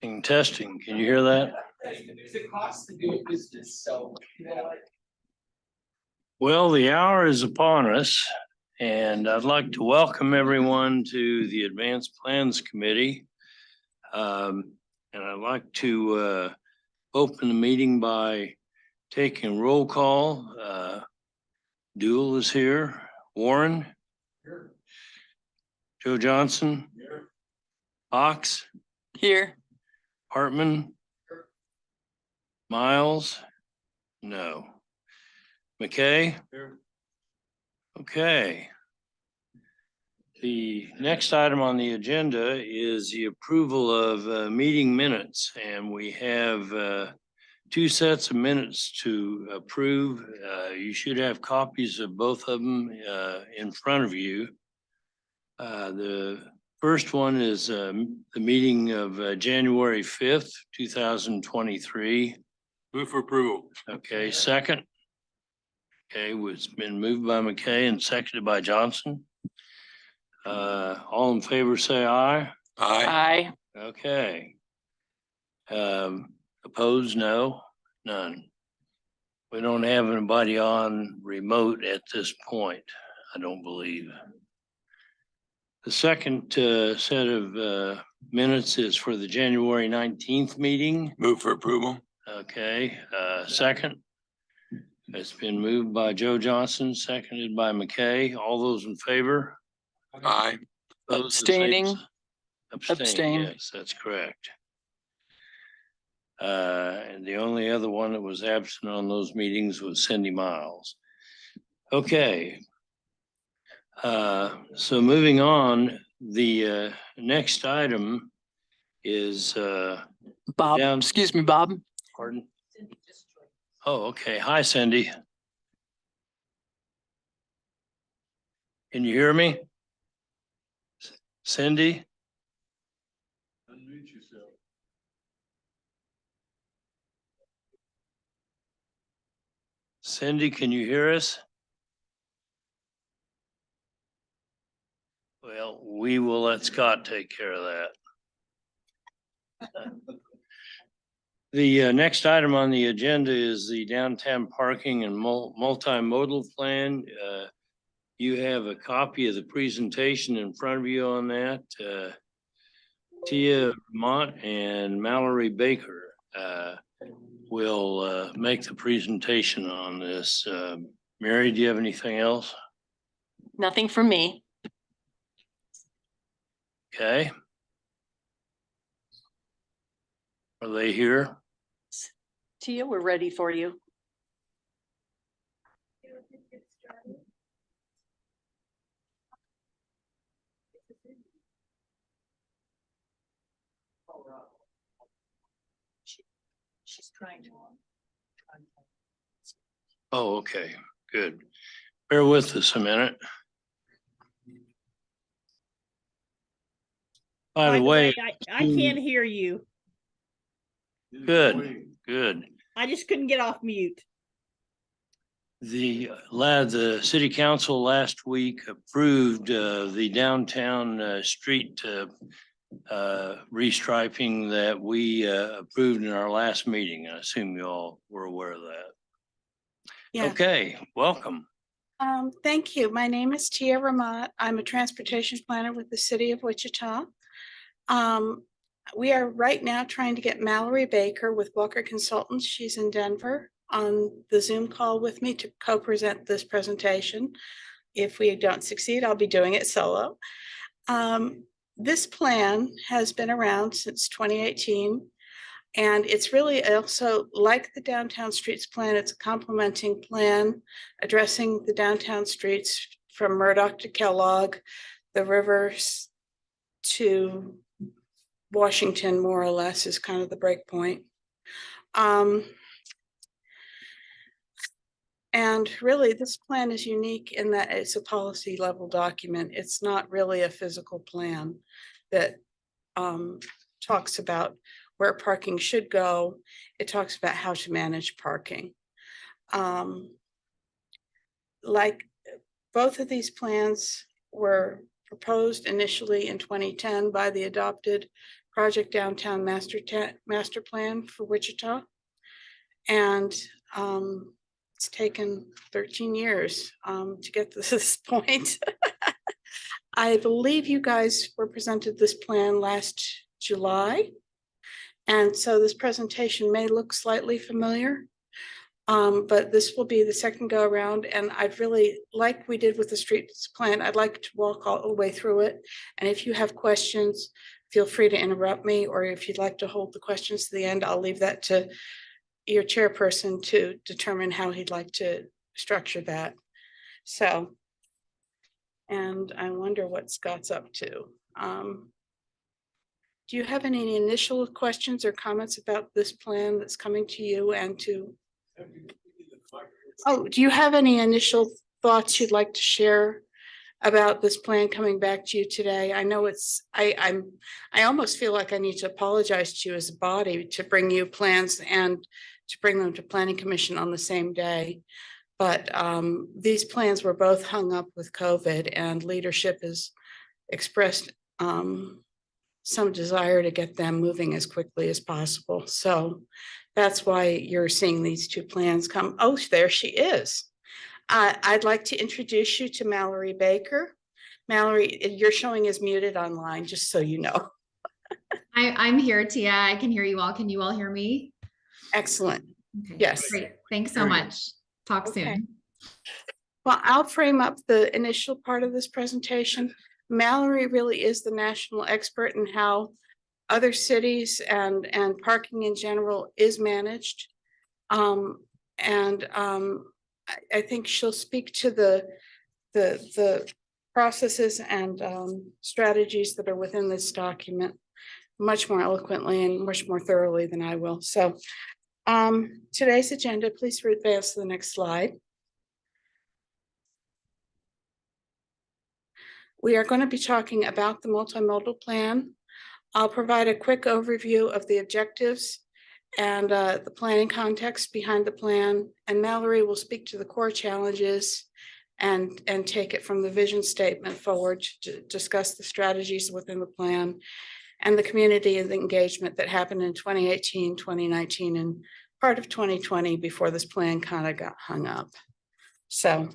Testing, can you hear that? There's a cost to doing business, so. Well, the hour is upon us, and I'd like to welcome everyone to the Advanced Plans Committee. And I'd like to open the meeting by taking roll call. Duell is here. Warren? Here. Joe Johnson? Here. Fox? Here. Hartman? Miles? No. McKay? Here. Okay. The next item on the agenda is the approval of meeting minutes, and we have two sets of minutes to approve. You should have copies of both of them in front of you. The first one is the meeting of January 5th, 2023. Move for approval. Okay, second. Okay, it's been moved by McKay and seconded by Johnson. All in favor, say aye. Aye. Okay. Opposed, no, none. We don't have anybody on remote at this point, I don't believe. The second set of minutes is for the January 19th meeting. Move for approval. Okay, second. It's been moved by Joe Johnson, seconded by McKay. All those in favor? Aye. Opposed, the same Abstaining. sign. Abstain. Yes, that's correct. And the only other one that was absent on those meetings was Cindy Miles. Okay. So moving on, the next item is Bob, down- excuse me, Bob. pardon? Oh, okay. Hi, Cindy. Can you hear me? Cindy? Unmute yourself. Cindy, can you hear us? Well, we will let Scott take care of that. The next item on the agenda is the downtown parking and multimodal plan. You have a copy of the presentation in front of you on that. Tia Mott and Mallory Baker will make the presentation on this. Mary, do you have anything else? Nothing from me. Okay. Are they here? Tia, we're ready for you. She's trying to. Oh, okay, good. Bear with us a minute. By the way, I can't hear you. good, good. I just couldn't get off mute. The city council last week approved the downtown street restriping that we approved in our last meeting. I assume you all were aware of that. Yeah. Okay, welcome. Thank you. My name is Tia Ramat. I'm a transportation planner with the city of Wichita. We are right now trying to get Mallory Baker with Walker Consultants. She's in Denver on the Zoom call with me to co-present this presentation. If we don't succeed, I'll be doing it solo. This plan has been around since 2018. And it's really also like the downtown streets plan. It's a complementing plan addressing the downtown streets from Murdoch to Kellogg, the rivers to Washington, more or less, is kind of the break point. And really, this plan is unique in that it's a policy level document. It's not really a physical plan that talks about where parking should go. It talks about how to manage parking. Like both of these plans were proposed initially in 2010 by the adopted project downtown master plan for Wichita. And it's taken 13 years to get to this point. I believe you guys were presented this plan last July. And so this presentation may look slightly familiar. But this will be the second go around, and I'd really, like we did with the streets plan, I'd like to walk all the way through it. And if you have questions, feel free to interrupt me, or if you'd like to hold the questions to the end, I'll leave that to your chairperson to determine how he'd like to structure that. So, and I wonder what Scott's up to. Do you have any initial questions or comments about this plan that's coming to you and to? Oh, do you have any initial thoughts you'd like to share about this plan coming back to you today? I know I almost feel like I need to apologize to you as a body to bring you plans and to bring them to Planning Commission on the same day. But these plans were both hung up with COVID, and leadership has expressed some desire to get them moving as quickly as possible. So that's why you're seeing these two plans come. Oh, there she is. I'd like to introduce you to Mallory Baker. Mallory, you're showing as muted online, just so you know. I'm here, Tia. I can hear you all. Can you all hear me? Excellent. Okay, Yes. Great. Thanks so much. Talk Okay. soon. Well, I'll frame up the initial part of this presentation. Mallory really is the national expert in how other cities and parking in general is managed. I think she'll speak to the processes and strategies that are within this document much more eloquently and much more thoroughly than I will. So today's agenda, please advance to the next slide. We are going to be talking about the multimodal plan. I'll provide a quick overview of the objectives and the planning context behind the plan, and Mallory will speak to the core challenges and take it from the vision statement forward to discuss the strategies within the plan and the community and the engagement that happened in 2018, 2019, and part of 2020 before this plan kind of got hung up. So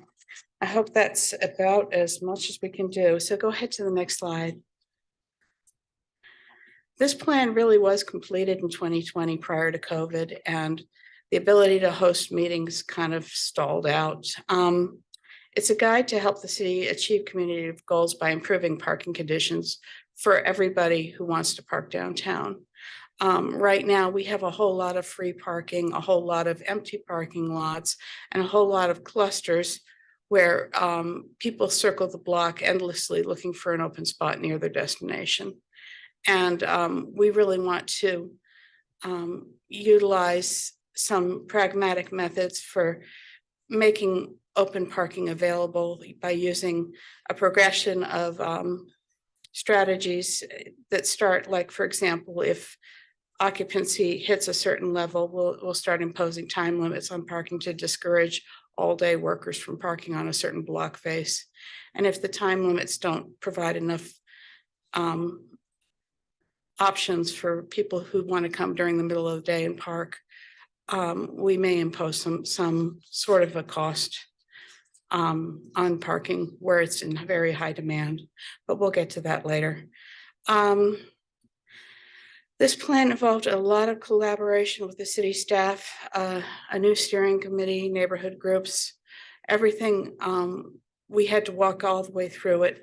I hope that's about as much as we can do. So go ahead to the next slide. This plan really was completed in 2020 prior to COVID, and the ability to host meetings kind of stalled out. It's a guide to help the city achieve community goals by improving parking conditions for everybody who wants to park downtown. Right now, we have a whole lot of free parking, a whole lot of empty parking lots, and a whole lot of clusters where people circle the block endlessly looking for an open spot near their destination. And we really want to utilize some pragmatic methods for making open parking available by using a progression of strategies that start, like, for example, if occupancy hits a certain level, we'll start imposing time limits on parking to discourage all-day workers from parking on a certain block face. And if the time limits don't provide enough options for people who want to come during the middle of the day and park, we may impose some sort of a cost on parking where it's in very high demand, but we'll get to that later. This plan involved a lot of collaboration with the city staff, a new steering committee, neighborhood groups, everything. We had to walk all the way through it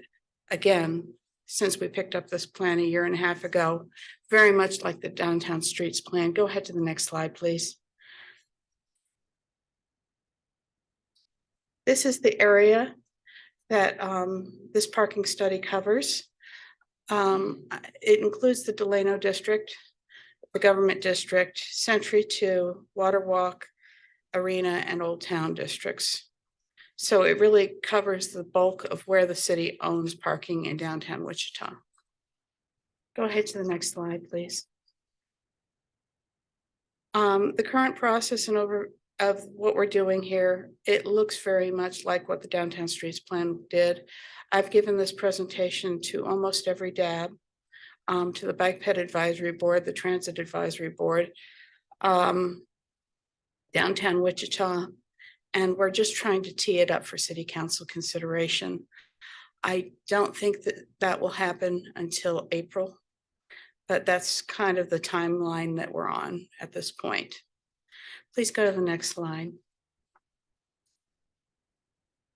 again since we picked up this plan a year and a half ago, very much like the downtown streets plan. Go ahead to the next slide, please. This is the area that this parking study covers. It includes the Delano district, the government district, Century 2, Water Walk, Arena, and Old Town districts. So it really covers the bulk of where the city owns parking in downtown Wichita. Go ahead to the next slide, please. The current process and of what we're doing here, it looks very much like what the Downtown Streets Plan did. I've given this presentation to almost every DAB. to the Bike Ped Advisory Board, the Transit Advisory Board, downtown Wichita, and we're just trying to tee it up for city council consideration. I don't think that that will happen until April, but that's kind of the timeline that we're on at this point. Please go to the next slide.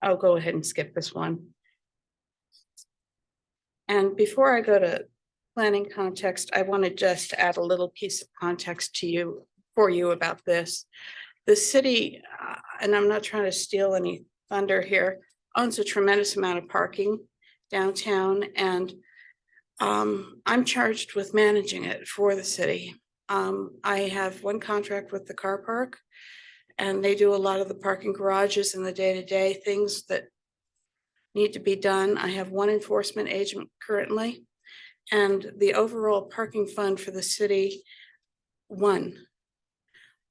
I'll go ahead and skip this one. And before I go to planning context, I want to just add a little piece of context to you for you about this. The city, and I'm not trying to steal any thunder here, owns a tremendous amount of parking downtown, and I'm charged with managing it for the city. I have one contract with the car park, and they do a lot of the parking garages and the day-to-day things that need to be done. I have one enforcement agent currently, and the overall parking fund for the city,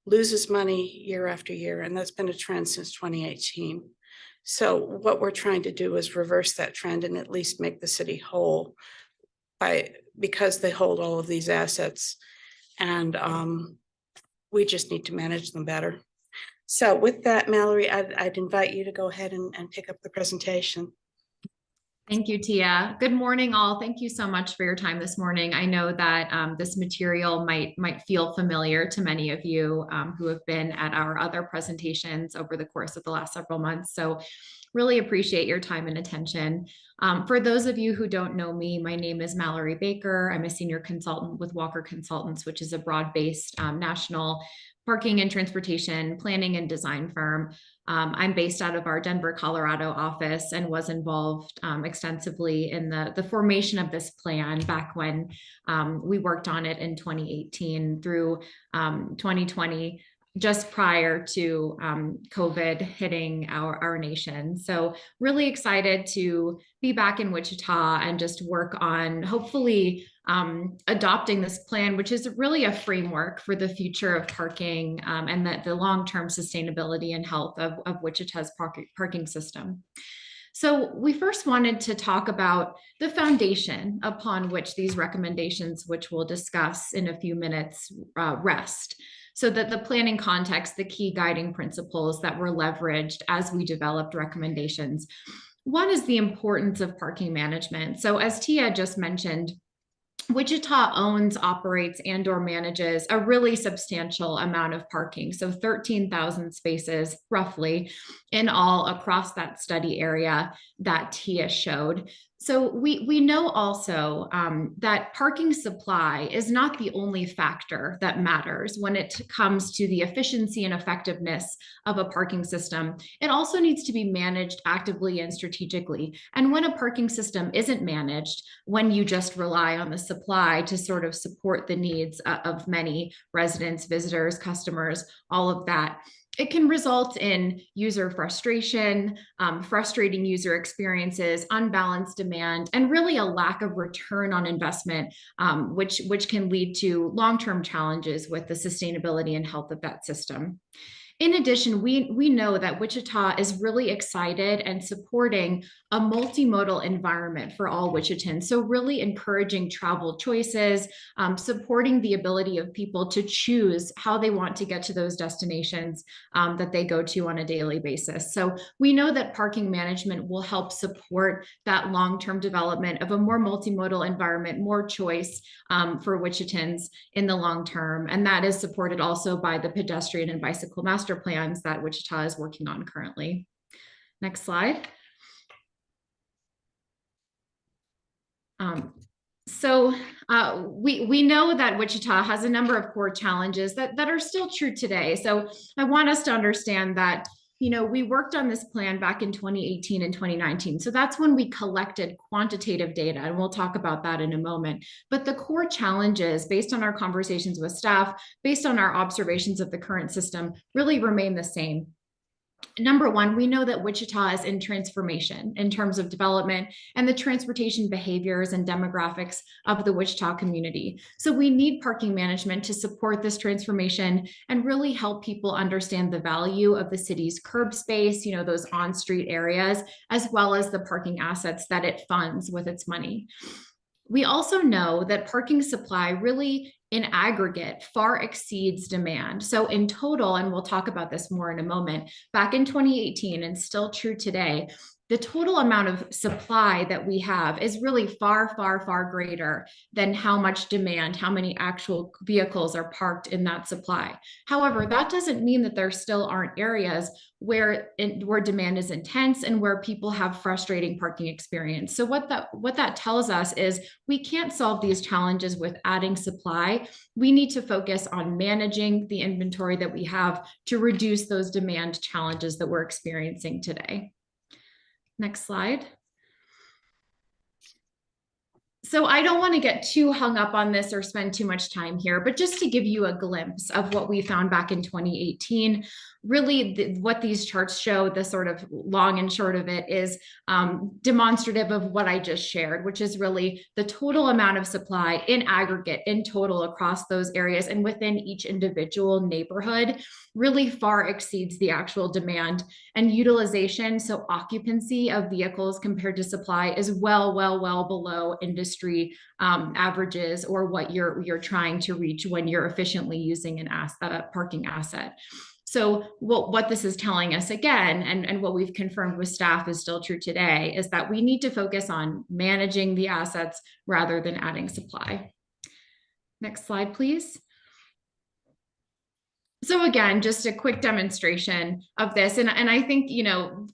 loses money year after year, and that's been a trend since 2018. So what we're trying to do is reverse that trend and at least make the city whole because they hold all of these assets, and we just need to manage them better. So with that, Mallory, I'd invite you to go ahead and pick up the presentation. Thank you, Tia. Good morning, all. Thank you so much for your time this morning. I know that this material might feel familiar to many of you who have been at our other presentations over the course of the last several months. So really appreciate your time and attention. For those of you who don't know me, my name is Mallory Baker. I'm a senior consultant with Walker Consultants, which is a broad-based national parking and transportation planning and design firm. I'm based out of our Denver, Colorado office, and was involved extensively in the formation of this plan back when we worked on it in 2018 through 2020, just prior to COVID hitting our nation. So really excited to be back in Wichita and just work on hopefully adopting this plan, which is really a framework for the future of parking and the long-term sustainability and health of Wichita's parking system. So we first wanted to talk about the foundation upon which these recommendations, which we'll discuss in a few minutes, rest. So that the planning context, the key guiding principles that were leveraged as we developed recommendations. One is the importance of parking management. So as Tia just mentioned, Wichita owns, operates, and/or manages a really substantial amount of parking. So 13,000 spaces roughly in all across that study area that Tia showed. So we know also that parking supply is not the only factor that matters when it comes to the efficiency and effectiveness of a parking system. It also needs to be managed actively and strategically. And when a parking system isn't managed, when you just rely on the supply to sort of support the needs of many residents, visitors, customers, all of that, it can result in user frustration, frustrating user experiences, unbalanced demand, and really a lack of return on investment, which can lead to long-term challenges with the sustainability and health of that system. In addition, we know that Wichita is really excited and supporting a multimodal environment for all Wichitans. So really encouraging travel choices, supporting the ability of people to choose how they want to get to those destinations that they go to on a daily basis. So we know that parking management will help support that long-term development of a more multimodal environment, more choice for Wichitans in the long term. And that is supported also by the pedestrian and bicycle master plans that Wichita is working on currently. Next slide. We know that Wichita has a number of core challenges that are still true today. So I want us to understand that, you know, we worked on this plan back in 2018 and 2019. So that's when we collected quantitative data, and we'll talk about that in a moment. But the core challenges, based on our conversations with staff, based on our observations of the current system, really remain the same. Number one, we know that Wichita is in transformation in terms of development and the transportation behaviors and demographics of the Wichita community. So we need parking management to support this transformation and really help people understand the value of the city's curb space, you know, those on-street areas, as well as the parking assets that it funds with its money. We also know that parking supply really in aggregate far exceeds demand. So in total, and we'll talk about this more in a moment, back in 2018 and still true today, the total amount of supply that we have is really far, far, far greater than how much demand, how many actual vehicles are parked in that supply. However, that doesn't mean that there still aren't areas where demand is intense and where people have frustrating parking experience. So what that tells us is we can't solve these challenges with adding supply. We need to focus on managing the inventory that we have to reduce those demand challenges that we're experiencing today. Next slide. So I don't want to get too hung up on this or spend too much time here, but just to give you a glimpse of what we found back in 2018, really what these charts show, the sort of long and short of it is demonstrative of what I just shared, which is really the total amount of supply in aggregate, in total across those areas and within each individual neighborhood really far exceeds the actual demand, and utilization, so occupancy of vehicles compared to supply is well below industry averages or what you're trying to reach when you're efficiently using a parking asset. So what this is telling us again, and what we've confirmed with staff is still true today, is that we need to focus on managing the assets rather than adding supply. Next slide, please. So again, just a quick demonstration of this. And I think,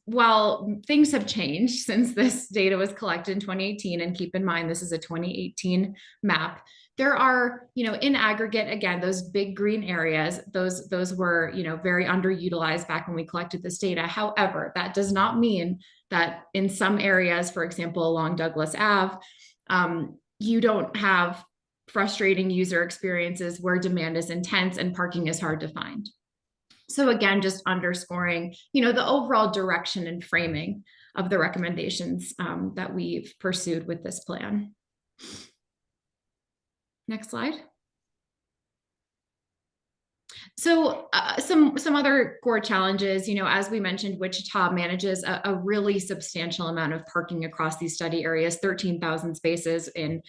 while things have changed since this data was collected in 2018, and keep in mind, this is a 2018 map, there are, in aggregate, again, those big green areas, those were, very underutilized back when we collected this data. However, that does not mean that in some areas, for example, along Douglas Ave, you don't have frustrating user experiences where demand is intense and parking is hard to find. So again, just underscoring, the overall direction and framing of the recommendations that we've pursued with this plan. Next slide. So some other core challenges, as we mentioned, Wichita manages a really substantial amount of parking across these study areas, 13,000 spaces in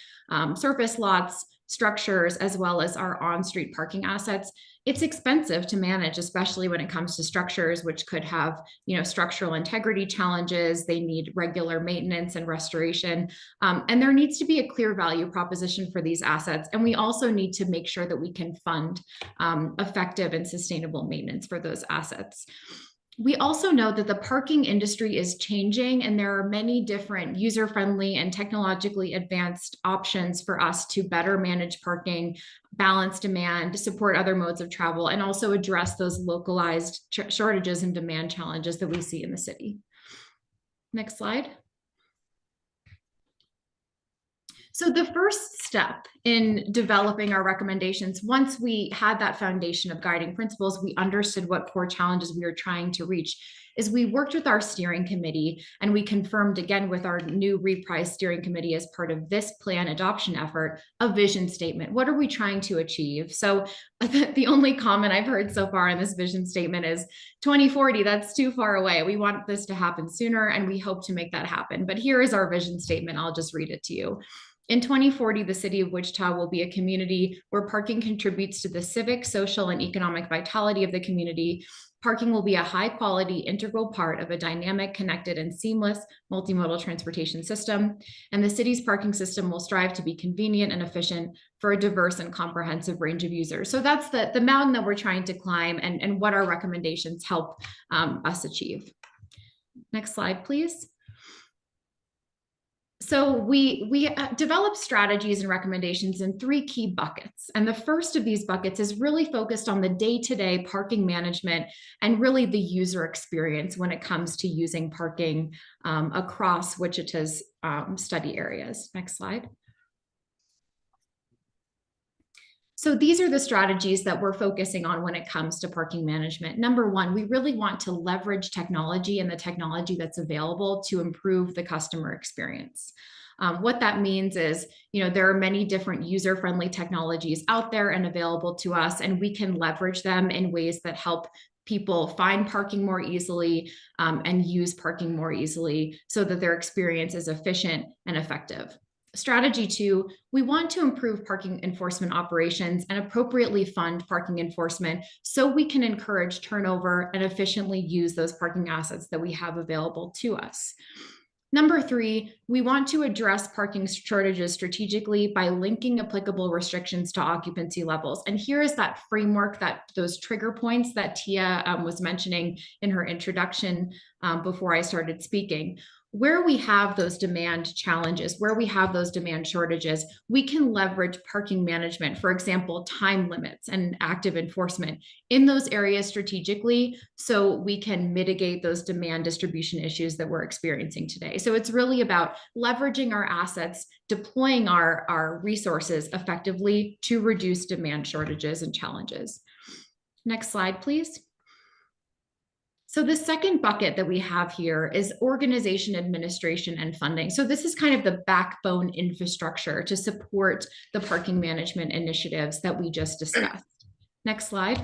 surface lots, structures, as well as our on-street parking assets. It's expensive to manage, especially when it comes to structures, which could have, structural integrity challenges. They need regular maintenance and restoration. And there needs to be a clear value proposition for these assets. And we also need to make sure that we can fund effective and sustainable maintenance for those assets. We also know that the parking industry is changing, and there are many different user-friendly and technologically advanced options for us to better manage parking, balance demand, support other modes of travel, and also address those localized shortages and demand challenges that we see in the city. Next slide. So the first step in developing our recommendations, once we had that foundation of guiding principles, we understood what core challenges we were trying to reach, is we worked with our steering committee, and we confirmed again with our new reprise steering committee as part of this plan adoption effort, a vision statement. What are we trying to achieve? So the only comment I've heard so far in this vision statement is 2040, that's too far away. We want this to happen sooner, and we hope to make that happen. But here is our vision statement. I'll just read it to you. In 2040, the city of Wichita will be a community where parking contributes to the civic, social, and economic vitality of the community. Parking will be a high-quality, integral part of a dynamic, connected, and seamless multimodal transportation system. And the city's parking system will strive to be convenient and efficient for a diverse and comprehensive range of users. So that's the mountain that we're trying to climb, and what our recommendations help us achieve. Next slide, please. So we develop strategies and recommendations in 3 key buckets. And the first of these buckets is really focused on the day-to-day parking management and really the user experience when it comes to using parking across Wichita's study areas. Next slide. So these are the strategies that we're focusing on when it comes to parking management. Number 1, we really want to leverage technology and the technology that's available to improve the customer experience. What that means is, there are many different user-friendly technologies out there and available to us, and we can leverage them in ways that help people find parking more easily and use parking more easily so that their experience is efficient and effective. Strategy 2, we want to improve parking enforcement operations and appropriately fund parking enforcement so we can encourage turnover and efficiently use those parking assets that we have available to us. Number 3, we want to address parking shortages strategically by linking applicable restrictions to occupancy levels. And here is that framework, those trigger points that Tia was mentioning in her introduction before I started speaking. Where we have those demand challenges, where we have those demand shortages, we can leverage parking management, for example, time limits and active enforcement in those areas strategically, so we can mitigate those demand distribution issues that we're experiencing today. So it's really about leveraging our assets, deploying our resources effectively to reduce demand shortages and challenges. Next slide, please. So the second bucket that we have here is organization, administration, and funding. So this is kind of the backbone infrastructure to support the parking management initiatives that we just discussed. Next slide.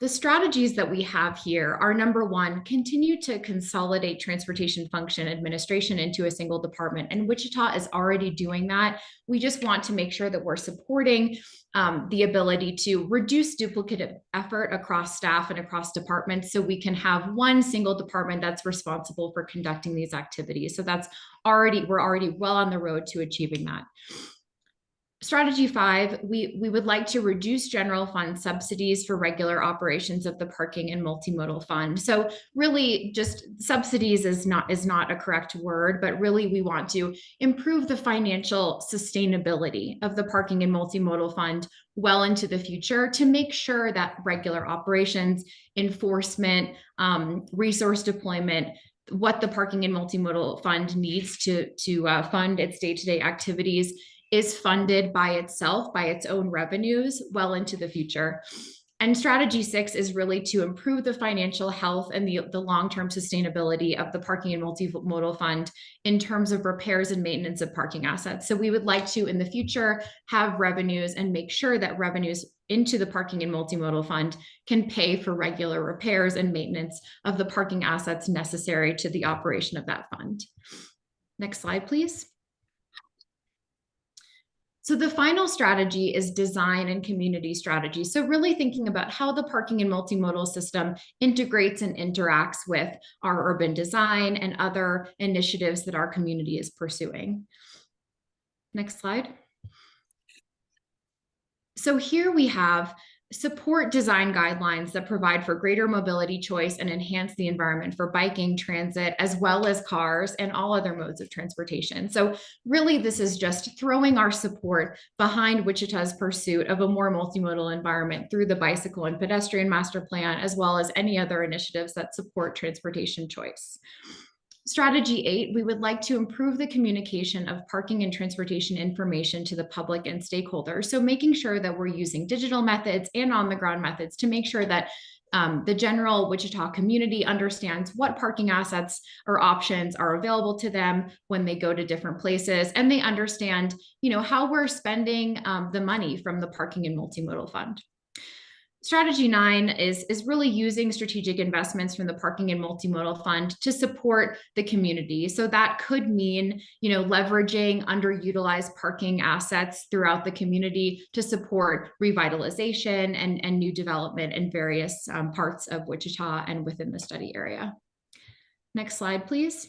The strategies that we have here are, number 1, continue to consolidate transportation function administration into a single department. And Wichita is already doing that. We just want to make sure that we're supporting the ability to reduce duplicative effort across staff and across departments so we can have one single department that's responsible for conducting these activities. So we're already well on the road to achieving that. Strategy 5, we would like to reduce general fund subsidies for regular operations of the parking and multimodal fund. So really just subsidies is not a correct word, but really we want to improve the financial sustainability of the parking and multimodal fund well into the future to make sure that regular operations, enforcement, resource deployment, what the parking and multimodal fund needs to fund its day-to-day activities is funded by itself, by its own revenues well into the future. And strategy 6 is really to improve the financial health and the long-term sustainability of the parking and multimodal fund in terms of repairs and maintenance of parking assets. So we would like to, in the future, have revenues and make sure that revenues into the parking and multimodal fund can pay for regular repairs and maintenance of the parking assets necessary to the operation of that fund. Next slide, please. So the final strategy is design and community strategy. So really thinking about how the parking and multimodal system integrates and interacts with our urban design and other initiatives that our community is pursuing. Next slide. So here we have support design guidelines that provide for greater mobility choice and enhance the environment for biking, transit, as well as cars and all other modes of transportation. So really, this is just throwing our support behind Wichita's pursuit of a more multimodal environment through the bicycle and pedestrian master plan, as well as any other initiatives that support transportation choice. Strategy 8, we would like to improve the communication of parking and transportation information to the public and stakeholders. So making sure that we're using digital methods and on-the-ground methods to make sure that the general Wichita community understands what parking assets or options are available to them when they go to different places, and they understand, how we're spending the money from the parking and multimodal fund. Strategy 9 is really using strategic investments from the parking and multimodal fund to support the community. So that could mean, leveraging underutilized parking assets throughout the community to support revitalization and new development in various parts of Wichita and within the study area. Next slide, please.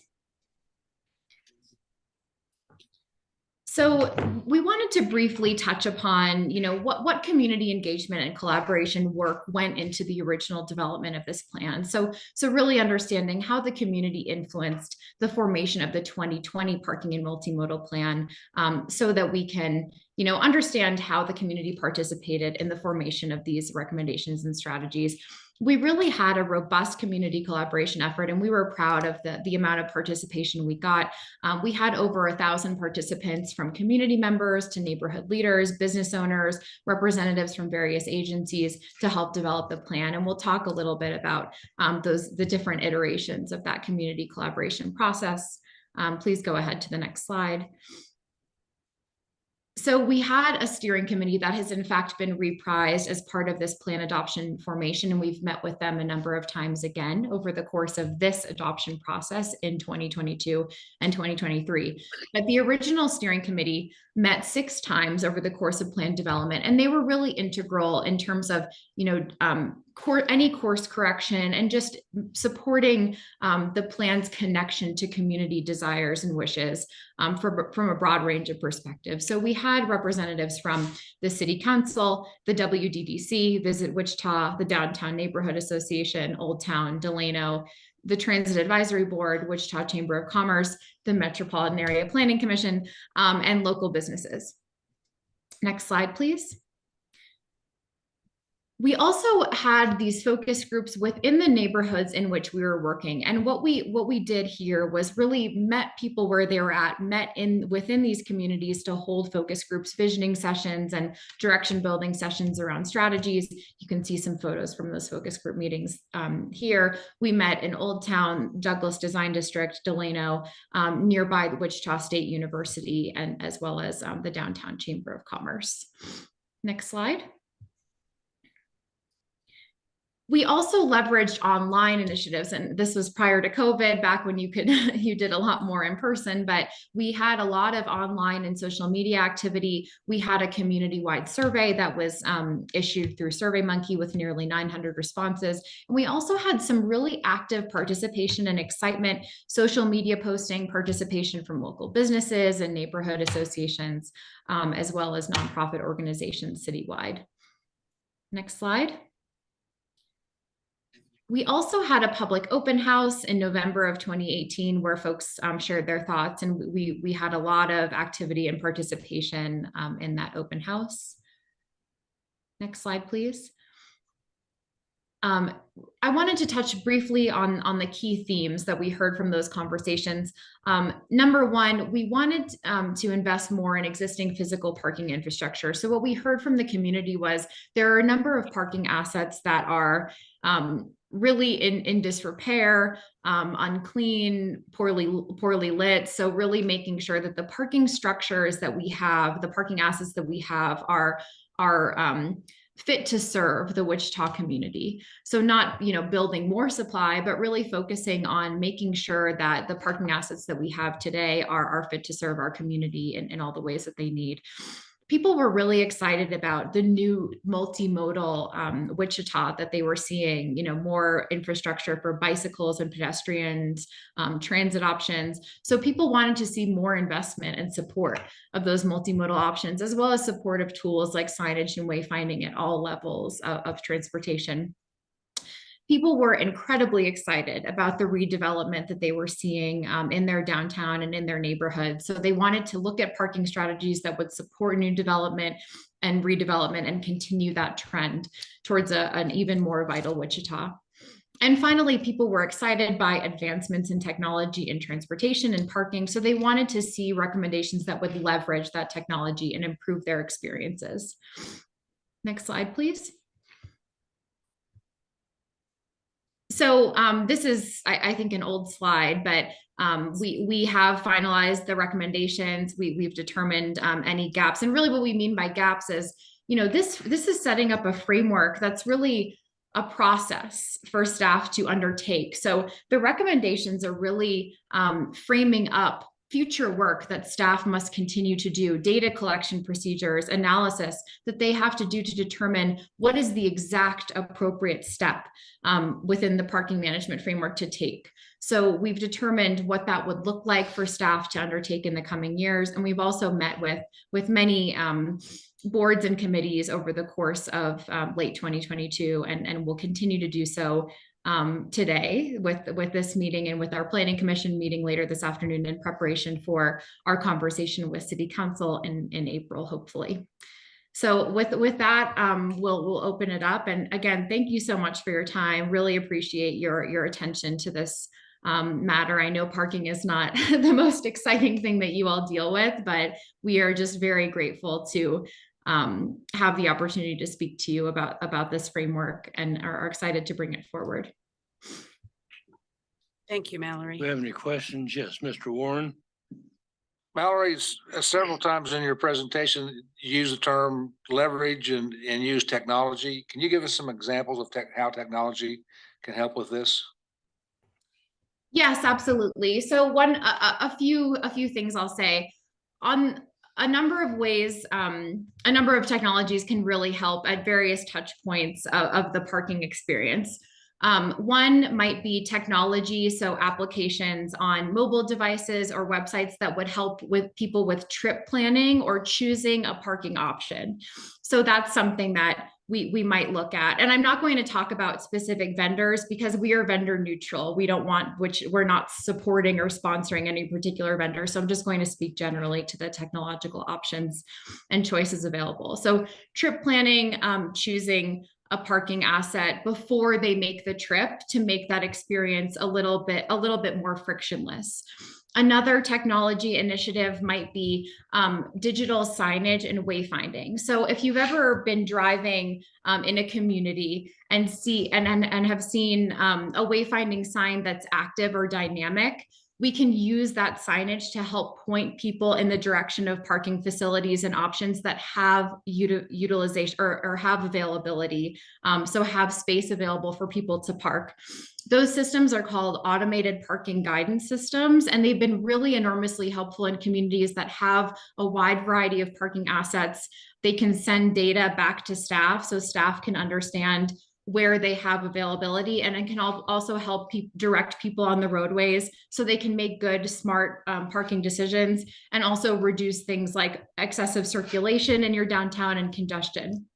So we wanted to briefly touch upon, what community engagement and collaboration work went into the original development of this plan. So really understanding how the community influenced the formation of the 2020 parking and multimodal plan, so that we can, understand how the community participated in the formation of these recommendations and strategies. We really had a robust community collaboration effort, and we were proud of the amount of participation we got. We had over 1,000 participants, from community members to neighborhood leaders, business owners, representatives from various agencies, to help develop the plan. And we'll talk a little bit about the different iterations of that community collaboration process. Please go ahead to the next slide. So we had a steering committee that has in fact been reprised as part of this plan adoption formation, and we've met with them a number of times again over the course of this adoption process in 2022 and 2023. But the original steering committee met 6 times over the course of plan development, and they were really integral in terms of, any course correction and just supporting the plan's connection to community desires and wishes from a broad range of perspectives. So we had representatives from the City Council, the WDDC, Visit Wichita, the Downtown Neighborhood Association, Old Town, Delano, the Transit Advisory Board, Wichita Chamber of Commerce, the Metropolitan Area Planning Commission, and local businesses. Next slide, please. We also had these focus groups within the neighborhoods in which we were working. And what we did here was really met people where they were at, within these communities to hold focus groups, visioning sessions and direction building sessions around strategies. You can see some photos from those focus group meetings here. We met in Old Town, Douglas Design District, Delano, nearby the Wichita State University, and as well as the Downtown Chamber of Commerce. Next slide. We also leveraged online initiatives, and this was prior to COVID, back when you did a lot more in person, but we had a lot of online and social media activity. We had a community-wide survey that was issued through SurveyMonkey with nearly 900 responses. And we also had some really active participation and excitement, social media posting, participation from local businesses and neighborhood associations, as well as nonprofit organizations citywide. Next slide. We also had a public open house in November of 2018 where folks shared their thoughts, and we had a lot of activity and participation in that open house. Next slide, please. I wanted to touch briefly on the key themes that we heard from those conversations. Number one, we wanted to invest more in existing physical parking infrastructure. So what we heard from the community was there are a number of parking assets that are really in disrepair, unclean, poorly lit. So really making sure that the parking structures that we have, the parking assets that we have are fit to serve the Wichita community. So not, building more supply, but really focusing on making sure that the parking assets that we have today are fit to serve our community in all the ways that they need. People were really excited about the new multimodal Wichita that they were seeing, more infrastructure for bicycles and pedestrians, transit options. So people wanted to see more investment and support of those multimodal options, as well as supportive tools like signage and wayfinding at all levels of transportation. People were incredibly excited about the redevelopment that they were seeing in their downtown and in their neighborhood. So they wanted to look at parking strategies that would support new development and redevelopment and continue that trend towards an even more vital Wichita. And finally, people were excited by advancements in technology in transportation and parking. So they wanted to see recommendations that would leverage that technology and improve their experiences. Next slide, please. So this is, I think, an old slide, but we have finalized the recommendations. We've determined any gaps, and really what we mean by gaps is, this is setting up a framework that's really a process for staff to undertake. So the recommendations are really framing up future work that staff must continue to do, data collection procedures, analysis that they have to do to determine what is the exact appropriate step within the parking management framework to take. So we've determined what that would look like for staff to undertake in the coming years. And we've also met with many boards and committees over the course of late 2022, and will continue to do so today with this meeting and with our planning commission meeting later this afternoon in preparation for our conversation with City Council in April, hopefully. So with that, we'll open it up. And again, thank you so much for your time. Really appreciate your attention to this matter. I know parking is not the most exciting thing that you all deal with, but we are just very grateful to have the opportunity to speak to you about this framework and are excited to bring it forward. Thank you, Mallory. Do we have any questions? Yes, Mr. Warren. Mallory's several times in your presentation, you use the term leverage and use technology. Can you give us some examples of how technology can help with this? Yes, absolutely. So a few things I'll say on a number of ways. A number of technologies can really help at various touch points of the parking experience. One might be technology, so applications on mobile devices or websites that would help with people with trip planning or choosing a parking option. So that's something that we might look at. And I'm not going to talk about specific vendors because we are vendor neutral. We don't want, we're not supporting or sponsoring any particular vendor. So I'm just going to speak generally to the technological options and choices available. So trip planning, choosing a parking asset before they make the trip to make that experience a little bit more frictionless. Another technology initiative might be digital signage and wayfinding. So if you've ever been driving in a community and have seen a wayfinding sign that's active or dynamic, we can use that signage to help point people in the direction of parking facilities and options that have utilization or have availability. So have space available for people to park. Those systems are called automated parking guidance systems, and they've been really enormously helpful in communities that have a wide variety of parking assets. They can send data back to staff so staff can understand where they have availability, and it can also help direct people on the roadways so they can make good, smart parking decisions, and also reduce things like excessive circulation in your downtown and congestion.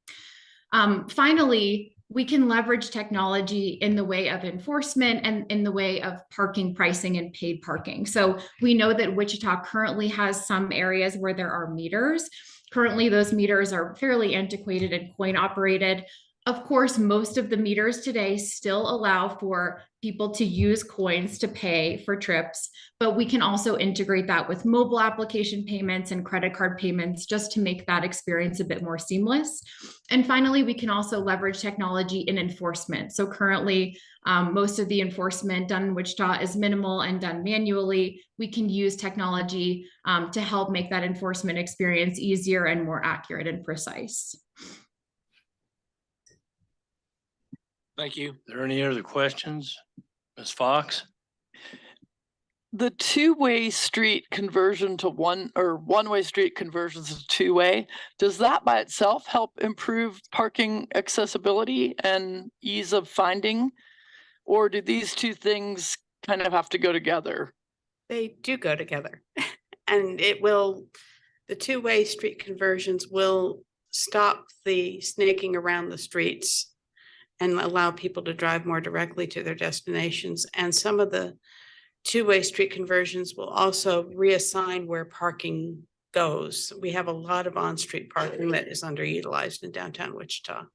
Finally, we can leverage technology in the way of enforcement and in the way of parking pricing and paid parking. So we know that Wichita currently has some areas where there are meters. Currently, those meters are fairly antiquated and coin operated. Of course, most of the meters today still allow for people to use coins to pay for trips, but we can also integrate that with mobile application payments and credit card payments just to make that experience a bit more seamless. And finally, we can also leverage technology in enforcement. So currently, most of the enforcement done in Wichita is minimal and done manually. We can use technology to help make that enforcement experience easier and more accurate and precise. Thank you. Are there any other questions? Ms. Fox? The two-way street conversion to one-way street conversions to two-way, does that by itself help improve parking accessibility and ease of finding? Or do these two things kind of have to go together? They do go together. And the two-way street conversions will stop the snaking around the streets and allow people to drive more directly to their destinations. And some of the two-way street conversions will also reassign where parking goes. We have a lot of on-street parking that is underutilized in downtown Wichita.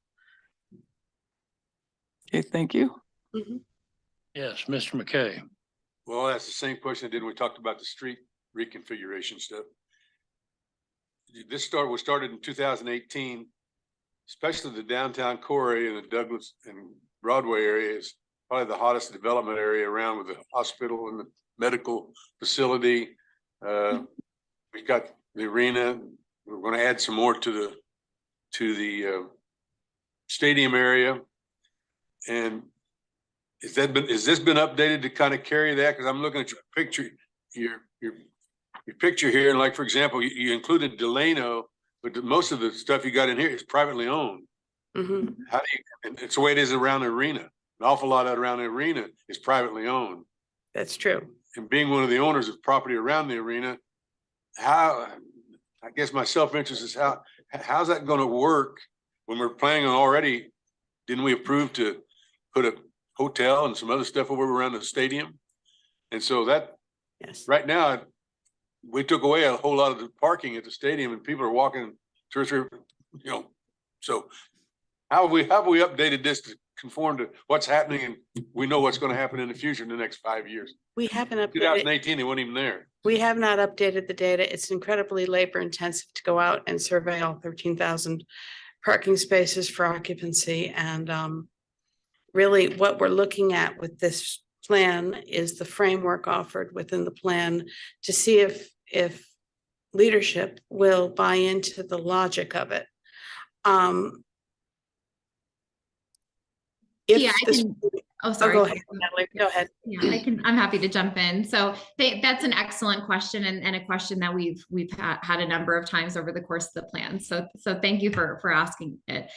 Okay, thank you. Mhm. Yes, Mr. McKay. Well, that's the same question. Didn't we talk about the street reconfiguration stuff? This was started in 2018. Especially the downtown core area and the Douglas and Broadway area is probably the hottest development area around, with the hospital and the medical facility. We've got the arena. We're going to add some more to the stadium area. And has this been updated to kind of carry that? Because I'm looking at your picture, your picture here, and like, for example, you included Delano, but most of the stuff you got in here is privately owned. Mm-hmm. How do you, and it's the way it is around the arena. An awful lot of around the arena is privately owned. That's true. And being one of the owners of property around the arena, I guess my self-interest is how's that going to work when we're planning on already, didn't we approve to put a hotel and some other stuff over around the stadium? And so that, yes, right now, we took away a whole lot of the parking at the stadium, and people are walking 2 or 3, so how have we updated this to conform to what's happening, and we know what's going to happen in the future in the next 5 years? we haven't updated. 2018, they weren't even there. We have not updated the data. It's incredibly labor intensive to go out and survey all 13,000 parking spaces for occupancy. And really what we're looking at with this plan is the framework offered within the plan to see if leadership will buy into the logic of it. Yeah, If I this, can, oh, oh, sorry. go ahead, Natalie, go ahead. Yeah, I'm happy to jump in. So that's an excellent question and a question that we've had a number of times over the course of the plan. So thank you for asking it.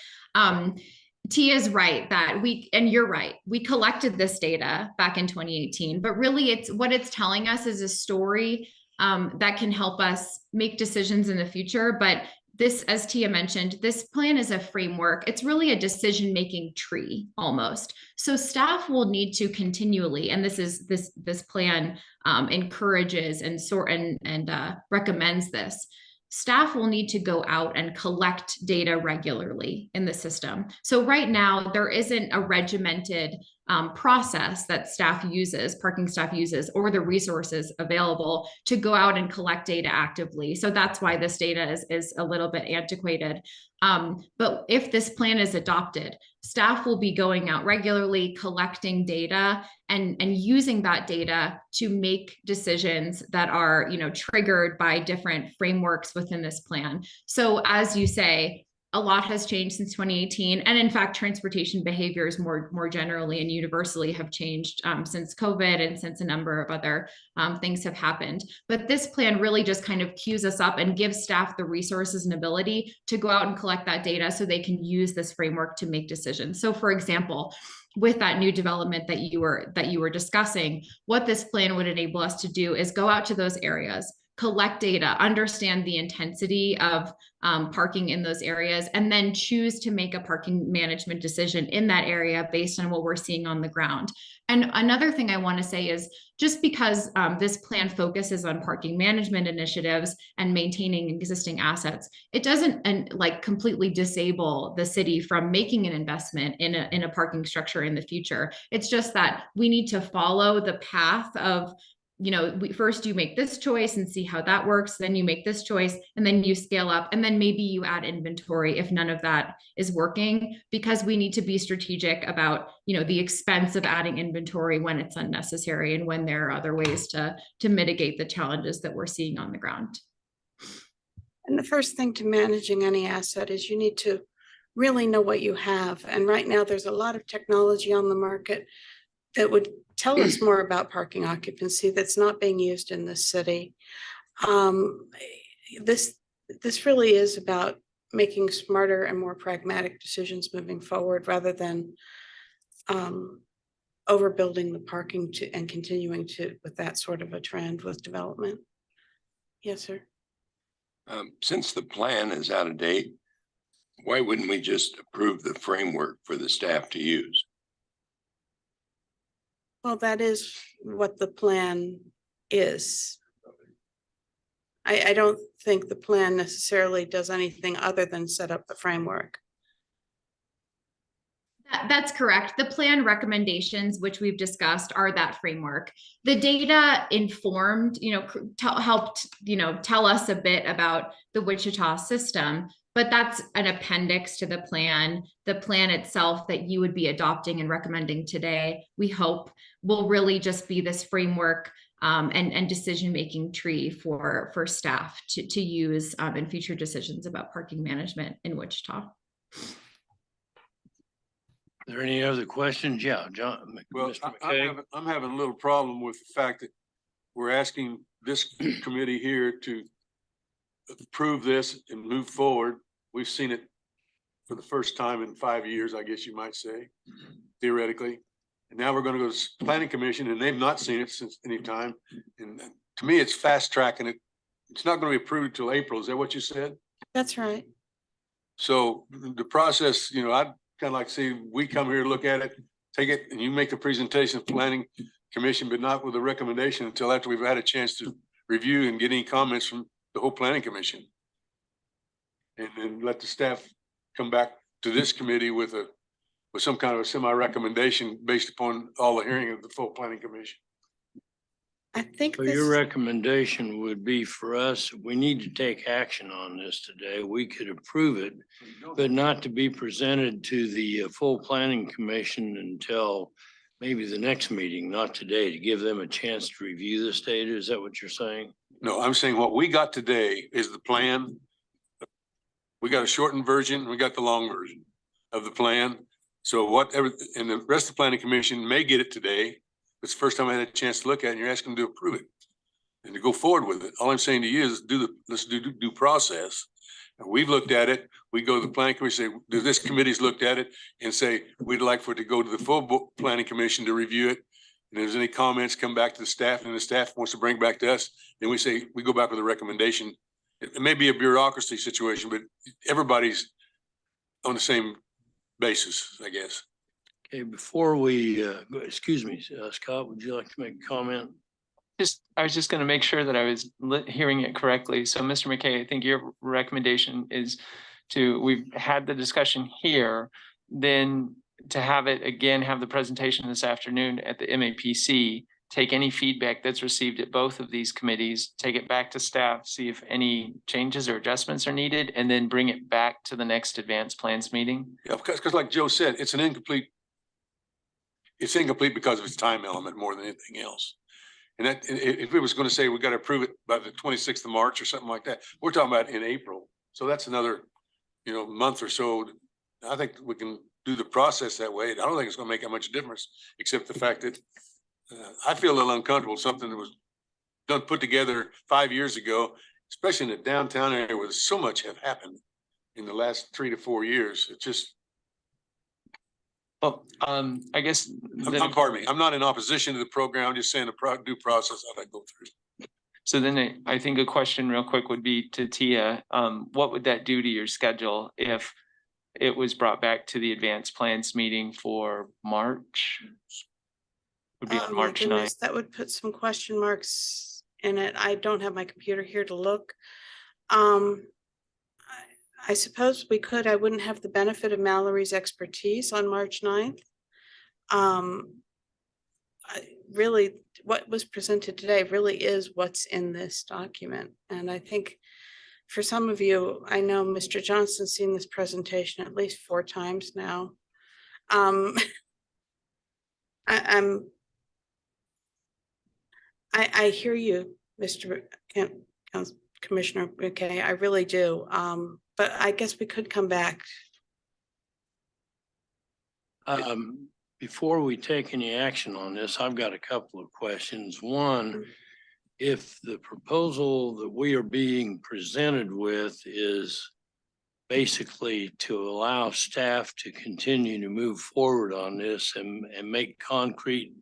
Tia's right that and you're right, we collected this data back in 2018, but really what it's telling us is a story that can help us make decisions in the future. But this, as Tia mentioned, this plan is a framework. It's really a decision-making tree almost. So staff will need to continually, and this plan encourages and recommends this. Staff will need to go out and collect data regularly in the system. So right now, there isn't a regimented process that parking staff uses, or the resources available to go out and collect data actively. So that's why this data is a little bit antiquated. But if this plan is adopted, staff will be going out regularly, collecting data and using that data to make decisions that are, triggered by different frameworks within this plan. So as you say, a lot has changed since 2018. And in fact, transportation behaviors more generally and universally have changed since COVID and since a number of other things have happened. But this plan really just kind of cues us up and gives staff the resources and ability to go out and collect that data so they can use this framework to make decisions. So for example, with that new development that you were discussing, what this plan would enable us to do is go out to those areas, collect data, understand the intensity of parking in those areas, and then choose to make a parking management decision in that area based on what we're seeing on the ground. And another thing I want to say is just because this plan focuses on parking management initiatives and maintaining existing assets, it doesn't completely disable the city from making an investment in a parking structure in the future. It's just that we need to follow the path of, first you make this choice and see how that works. Then you make this choice and then you scale up, and then maybe you add inventory if none of that is working, because we need to be strategic about, the expense of adding inventory when it's unnecessary and when there are other ways to mitigate the challenges that we're seeing on the ground. And the first thing to managing any asset is you need to really know what you have. And right now there's a lot of technology on the market that would tell us more about parking occupancy that's not being used in this city. This really is about making smarter and more pragmatic decisions moving forward, rather than overbuilding the parking and continuing with that sort of a trend with development. Yes, sir. Since the plan is out of date, why wouldn't we just approve the framework for the staff to use? Well, that is what the plan is. I don't think the plan necessarily does anything other than set up the framework. That's correct. The plan recommendations, which we've discussed, are that framework. The data informed, helped, tell us a bit about the Wichita system, but that's an appendix to the plan. The plan itself that you would be adopting and recommending today, we hope, will really just be this framework and decision-making tree for staff to use in future decisions about parking management in Wichita. Are there any other questions? Yeah, John. Well, Mr. McKay. I'm having a little problem with the fact that we're asking this committee here to approve this and move forward. We've seen it for the first time in 5 years, I guess you might say, theoretically. And now we're going to go to the planning commission, and they've not seen it since any time. And to me, it's fast tracking it. It's not going to be approved until April. Is that what you said? That's right. So the process, I'd kind of like to see, we come here, look at it, take it, and you make the presentation of planning commission, but not with a recommendation until after we've had a chance to review and get any comments from the whole planning commission. And then let the staff come back to this committee with some kind of a semi-recommendation based upon all the hearing of the full planning commission. I think So your recommendation would be for us, we need to take action on this today. We could approve it, but not to be presented to the full planning commission until maybe the next meeting, not today, to give them a chance to review this data. Is that what you're saying? No, I'm saying what we got today is the plan. We got a shortened version, we got the long version of the plan. So whatever, and the rest of the planning commission may get it today. It's the first time I had a chance to look at it, and you're asking them to approve it and to go forward with it. All I'm saying to you is let's do due process. And we've looked at it. We go to the planning commission, say, this committee's looked at it and say, we'd like for it to go to the full planning commission to review it. And if there's any comments, come back to the staff, and the staff wants to bring back to us, then we say, we go back with a recommendation. It may be a bureaucracy situation, but everybody's on the same basis, I guess. Okay, before we, excuse me, Scott, would you like to make a comment? I was just going to make sure that I was hearing it correctly. So Mr. McKay, I think your recommendation is we've had the discussion here, then to have it again, have the presentation this afternoon at the MAPC, take any feedback that's received at both of these committees, take it back to staff, see if any changes or adjustments are needed, and then bring it back to the next advanced plans meeting. Yeah, because like Joe said, it's incomplete because of its time element more than anything else. And that, if it was going to say we got to approve it by the 26th of March or something like that, we're talking about in April. So that's another, month or so. I think we can do the process that way. I don't think it's going to make that much difference, except the fact that I feel a little uncomfortable with something that was put together 5 years ago, especially in the downtown area where so much have happened in the last 3 to 4 years. It's just, Well, I guess. pardon me, I'm not in opposition to the program. I'm just saying the due process how that go through. So then I think a question real quick would be to Tia, what would that do to your schedule if it was brought back to the advanced plans meeting for March? Would be on Oh my March 9th. goodness, that would put some question marks in it. I don't have my computer here to look. I suppose we could. I wouldn't have the benefit of Mallory's expertise on March 9th. Really, what was presented today really is what's in this document. And I think for some of you, I know Mr. Johnson's seen this presentation at least 4 times now. I hear you, Mr. Commissioner McKay, I really do. But I guess we could come back. Before we take any action on this, I've got a couple of questions. One, if the proposal that we are being presented with is basically to allow staff to continue to move forward on this and make concrete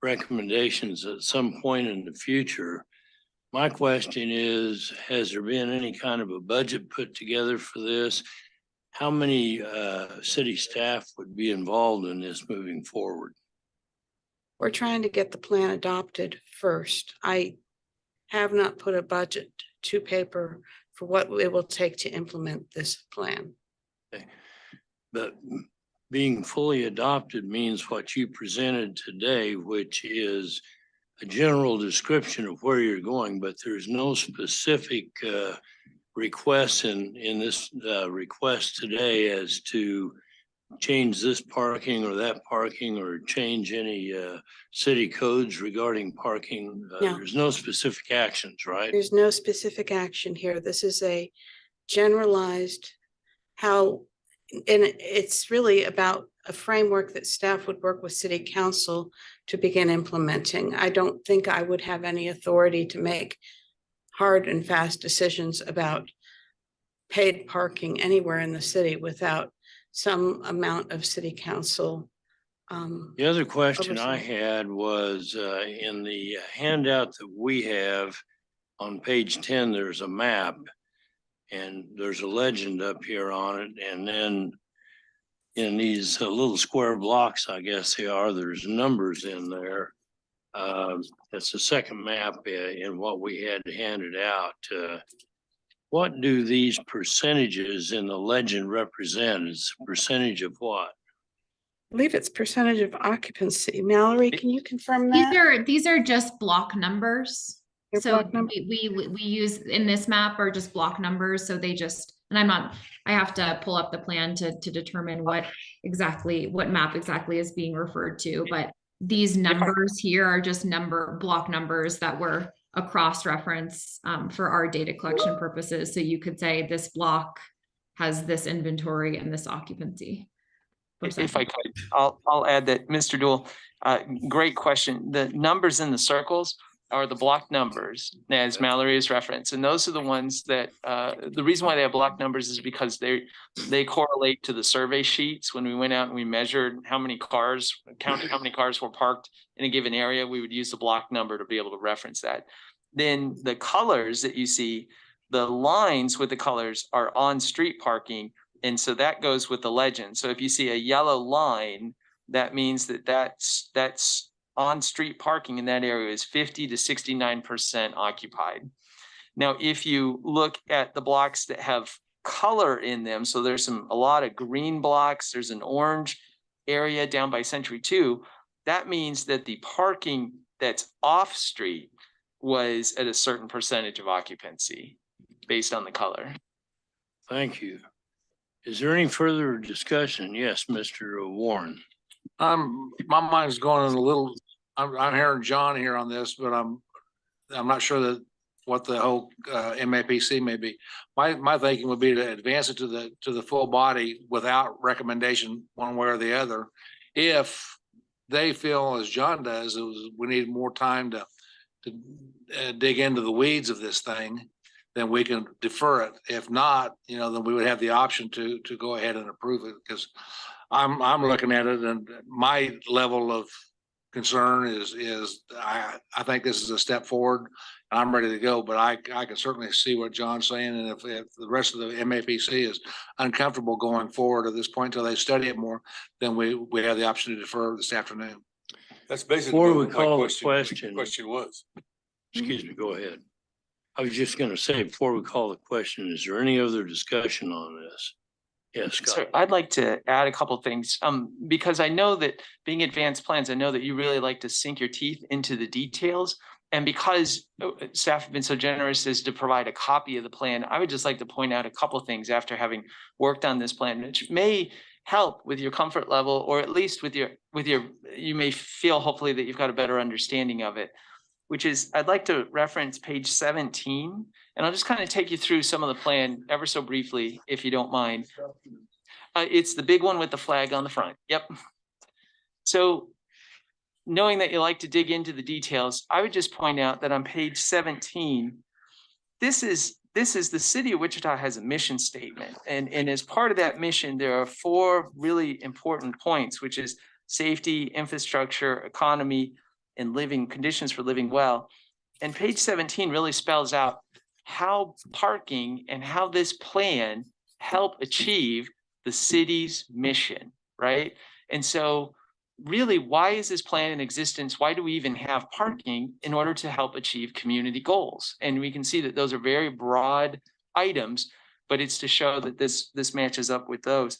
recommendations at some point in the future, my question is, has there been any kind of a budget put together for this? How many city staff would be involved in this moving forward? We're trying to get the plan adopted first. I have not put a budget to paper for what it will take to implement this plan. Okay. But being fully adopted means what you presented today, which is a general description of where you're going, but there's no specific requests in this request today as to change this parking or that parking or change any city codes regarding parking. No. There's no specific actions, right? There's no specific action here. This is a generalized and it's really about a framework that staff would work with city council to begin implementing. I don't think I would have any authority to make hard and fast decisions about paid parking anywhere in the city without some amount of city council. The other question I oversight. had was in the handout that we have on page 10, there's a map and there's a legend up here on it. And then in these little square blocks, I guess they are, there's numbers in there. That's the second map in what we had handed out. What do these percentages in the legend represent? It's a percentage of what? I believe it's percentage of occupancy. Mallory, can you confirm that? These are just block numbers. Your So block number? we use in this map are just block numbers. So they just, and I have to pull up the plan to determine what map exactly is being referred to. But these numbers here are just block numbers that were a cross-reference for our data collection purposes. So you could say this block has this inventory and this occupancy. If I could, I'll add that, Mr. Dool, great question. The numbers in the circles are the block numbers, as Mallory has referenced. And those are the ones that, the reason why they have block numbers is because they correlate to the survey sheets. When we went out and we measured how many cars, counted how many cars were parked in a given area, we would use the block number to be able to reference that. Then the colors that you see, the lines with the colors are on street parking. And so that goes with the legend. So if you see a yellow line, that means that that's on street parking in that area is 50 to 69% occupied. Now, if you look at the blocks that have color in them, so there's a lot of green blocks, there's an orange area down by Century 2, that means that the parking that's off street was at a certain percentage of occupancy based on the color. Thank you. Is there any further discussion? Yes, Mr. Warren. My mind's going a little, I'm hearing John here on this, but I'm not sure that what the whole MAPC may be. My thinking would be to advance it to the full body without recommendation one way or the other. If they feel, as John does, we need more time to dig into the weeds of this thing, then we can defer it. If not, then we would have the option to go ahead and approve it, because I'm looking at it, and my level of concern is I think this is a step forward. I'm ready to go, but I can certainly see what John's saying. And if the rest of the MAPC is uncomfortable going forward at this point until they study it more, then we have the option to defer this afternoon. That's basically Before we what my call the question question, was. excuse me, go ahead. I was just going to say, before we call the question, is there any other discussion on this? Yes, So Scott. I'd like to add a couple things, because I know that being advanced plans, I know that you really like to sink your teeth into the details. And because staff have been so generous as to provide a copy of the plan, I would just like to point out a couple of things after having worked on this plan, which may help with your comfort level, or at least with your, you may feel hopefully that you've got a better understanding of it, which is I'd like to reference page 17, and I'll just kind of take you through some of the plan ever so briefly, if you don't mind. It's the big one with the flag on the front. Yep. So knowing that you like to dig into the details, I would just point out that on page 17, this is the city of Wichita has a mission statement. And as part of that mission, there are 4 really important points, which is safety, infrastructure, economy, and living conditions for living well. And page 17 really spells out how parking and how this plan help achieve the city's mission, right? And so really, why is this plan in existence? Why do we even have parking? In order to help achieve community goals. And we can see that those are very broad items, but it's to show that this matches up with those.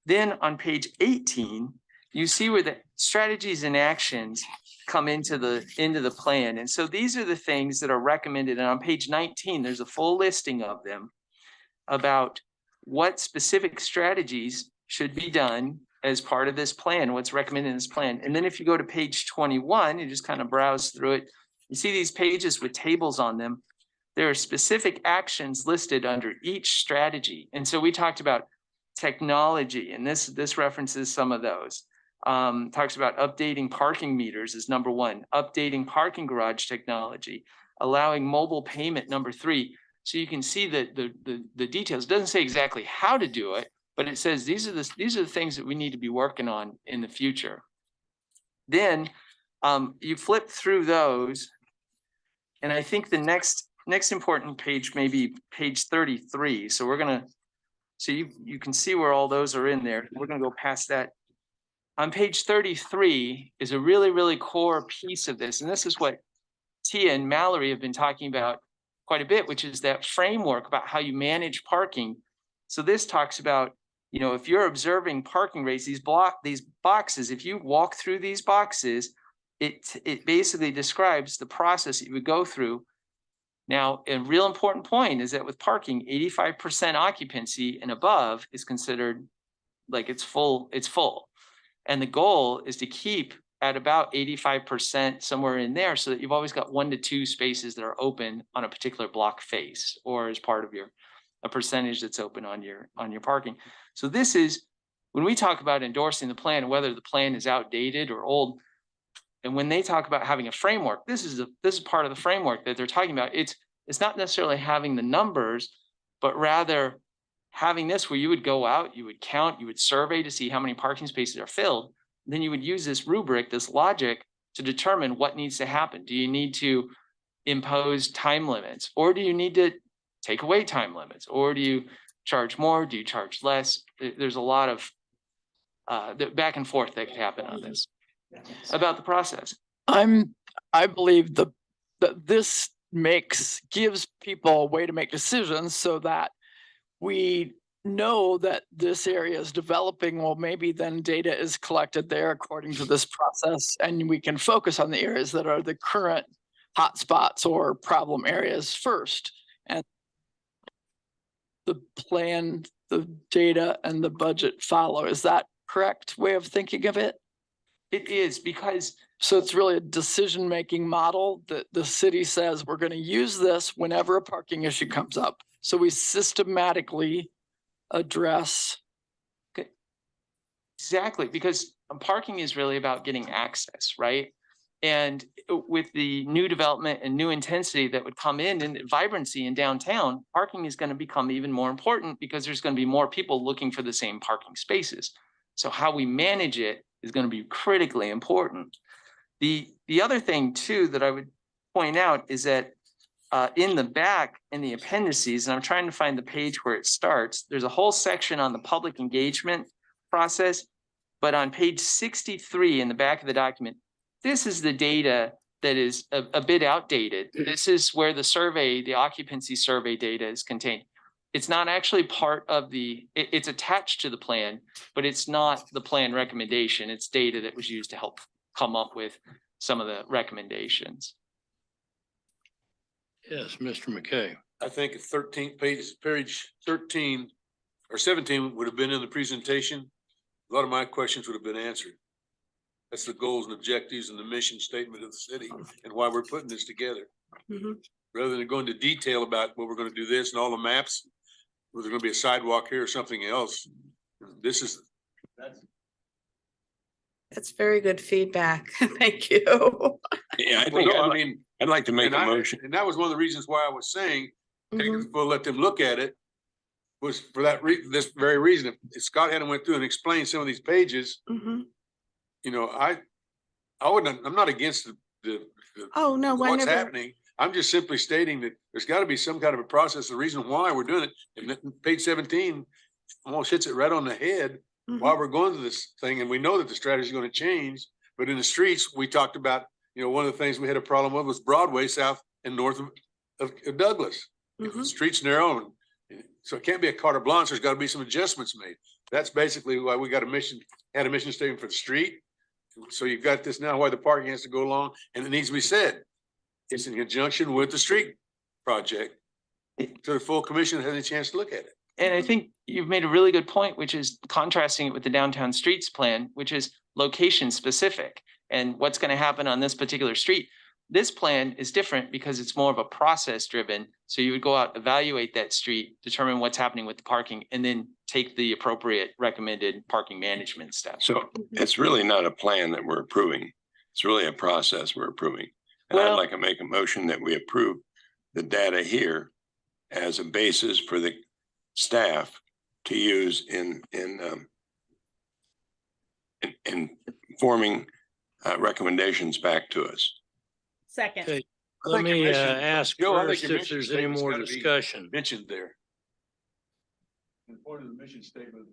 Then on page 18, you see where the strategies and actions come into the plan. And so these are the things that are recommended. And on page 19, there's a full listing of them about what specific strategies should be done as part of this plan, what's recommended in this plan. And then if you go to page 21, you just kind of browse through it. You see these pages with tables on them. There are specific actions listed under each strategy. And so we talked about technology, and this references some of those. Talks about updating parking meters is number 1, updating parking garage technology, allowing mobile payment, number 3. So you can see that the details. It doesn't say exactly how to do it, but it says these are the things that we need to be working on in the future. Then you flip through those, and I think the next important page may be page 33. So we're gonna, so you can see where all those are in there. We're gonna go past that. On page 33 is a really, really core piece of this, and this is what Tia and Mallory have been talking about quite a bit, which is that framework about how you manage parking. So this talks about, if you're observing parking rates, these boxes, if you walk through these boxes, it basically describes the process that you would go through. Now, a real important point is that with parking, 85% occupancy and above is considered like it's full. And the goal is to keep at about 85%, somewhere in there, so that you've always got 1 to 2 spaces that are open on a particular block face or as part of a percentage that's open on your parking. So this is, when we talk about endorsing the plan, whether the plan is outdated or old, and when they talk about having a framework, this is part of the framework that they're talking about. It's not necessarily having the numbers, but rather having this where you would go out, you would count, you would survey to see how many parking spaces are filled. Then you would use this rubric, this logic, to determine what needs to happen. Do you need to impose time limits, or do you need to take away time limits, or do you charge more? Do you charge less? There's a lot of the back and forth that could happen on this about the process. I believe that this gives people a way to make decisions so that we know that this area is developing. Well, maybe then data is collected there according to this process, and we can focus on the areas that are the current hotspots or problem areas first. And the plan, the data, and the budget follow. Is that correct way of thinking of it? It is, because So it's really a decision-making model that the city says we're going to use this whenever a parking issue comes up. So we systematically address. exactly, because parking is really about getting access, right? And with the new development and new intensity that would come in and vibrancy in downtown, parking is going to become even more important because there's going to be more people looking for the same parking spaces. So how we manage it is going to be critically important. The other thing too that I would point out is that in the back, in the appendices, and I'm trying to find the page where it starts, there's a whole section on the public engagement process. But on page 63 in the back of the document, this is the data that is a bit outdated. This is where the survey, the occupancy survey data is contained. It's not actually part of it's attached to the plan, but it's not the plan recommendation. It's data that was used to help come up with some of the recommendations. Yes, Mr. McKay. I think 13th page 13 or 17 would have been in the presentation. A lot of my questions would have been answered. That's the goals and objectives and the mission statement of the city and why we're putting this together. Mhm. Rather than go into detail about what we're going to do this and all the maps, whether there's going to be a sidewalk here or something else. This is. That's very good feedback. Thank you. Yeah, I Well, think, no, I mean, I'd like to make and a I- motion. And that was one of the reasons why I was saying, Mhm. we'll let them look at it. Was for that this very reason. If Scott hadn't went through and explained some of these pages, Mhm. you know, I wouldn't, I'm not against the Oh, no, what's whenever. happening. I'm just simply stating that there's got to be some kind of a process, the reason why we're doing it. And then page 17 almost hits it right on the head why Mhm. we're going to this thing. And we know that the strategy is going to change, but in the streets, we talked about, you know, one of the things we had a problem with was Broadway south and north of Douglas. The Mhm. streets narrow, and so it can't be a carte blanche. There's got to be some adjustments made. That's basically why we got had a mission statement for the street. So you've got this now, why the parking has to go along, and it needs to be said. It's in conjunction with the street project. So the full commission has a chance to look at it. And I think you've made a really good point, which is contrasting it with the downtown streets plan, which is location specific and what's going to happen on this particular street. This plan is different because it's more of a process driven. So you would go out, evaluate that street, determine what's happening with the parking, and then take the appropriate recommended parking management steps. So it's really not a plan that we're approving. It's really a process we're approving. And I'd Well- like to make a motion that we approve the data here as a basis for the staff to use in forming recommendations back to us. Second. Okay, I let think your me mission- ask Joe, I think first your if mission there's any statement's more gotta be discussion. Mentioned there. And part of the mission statement.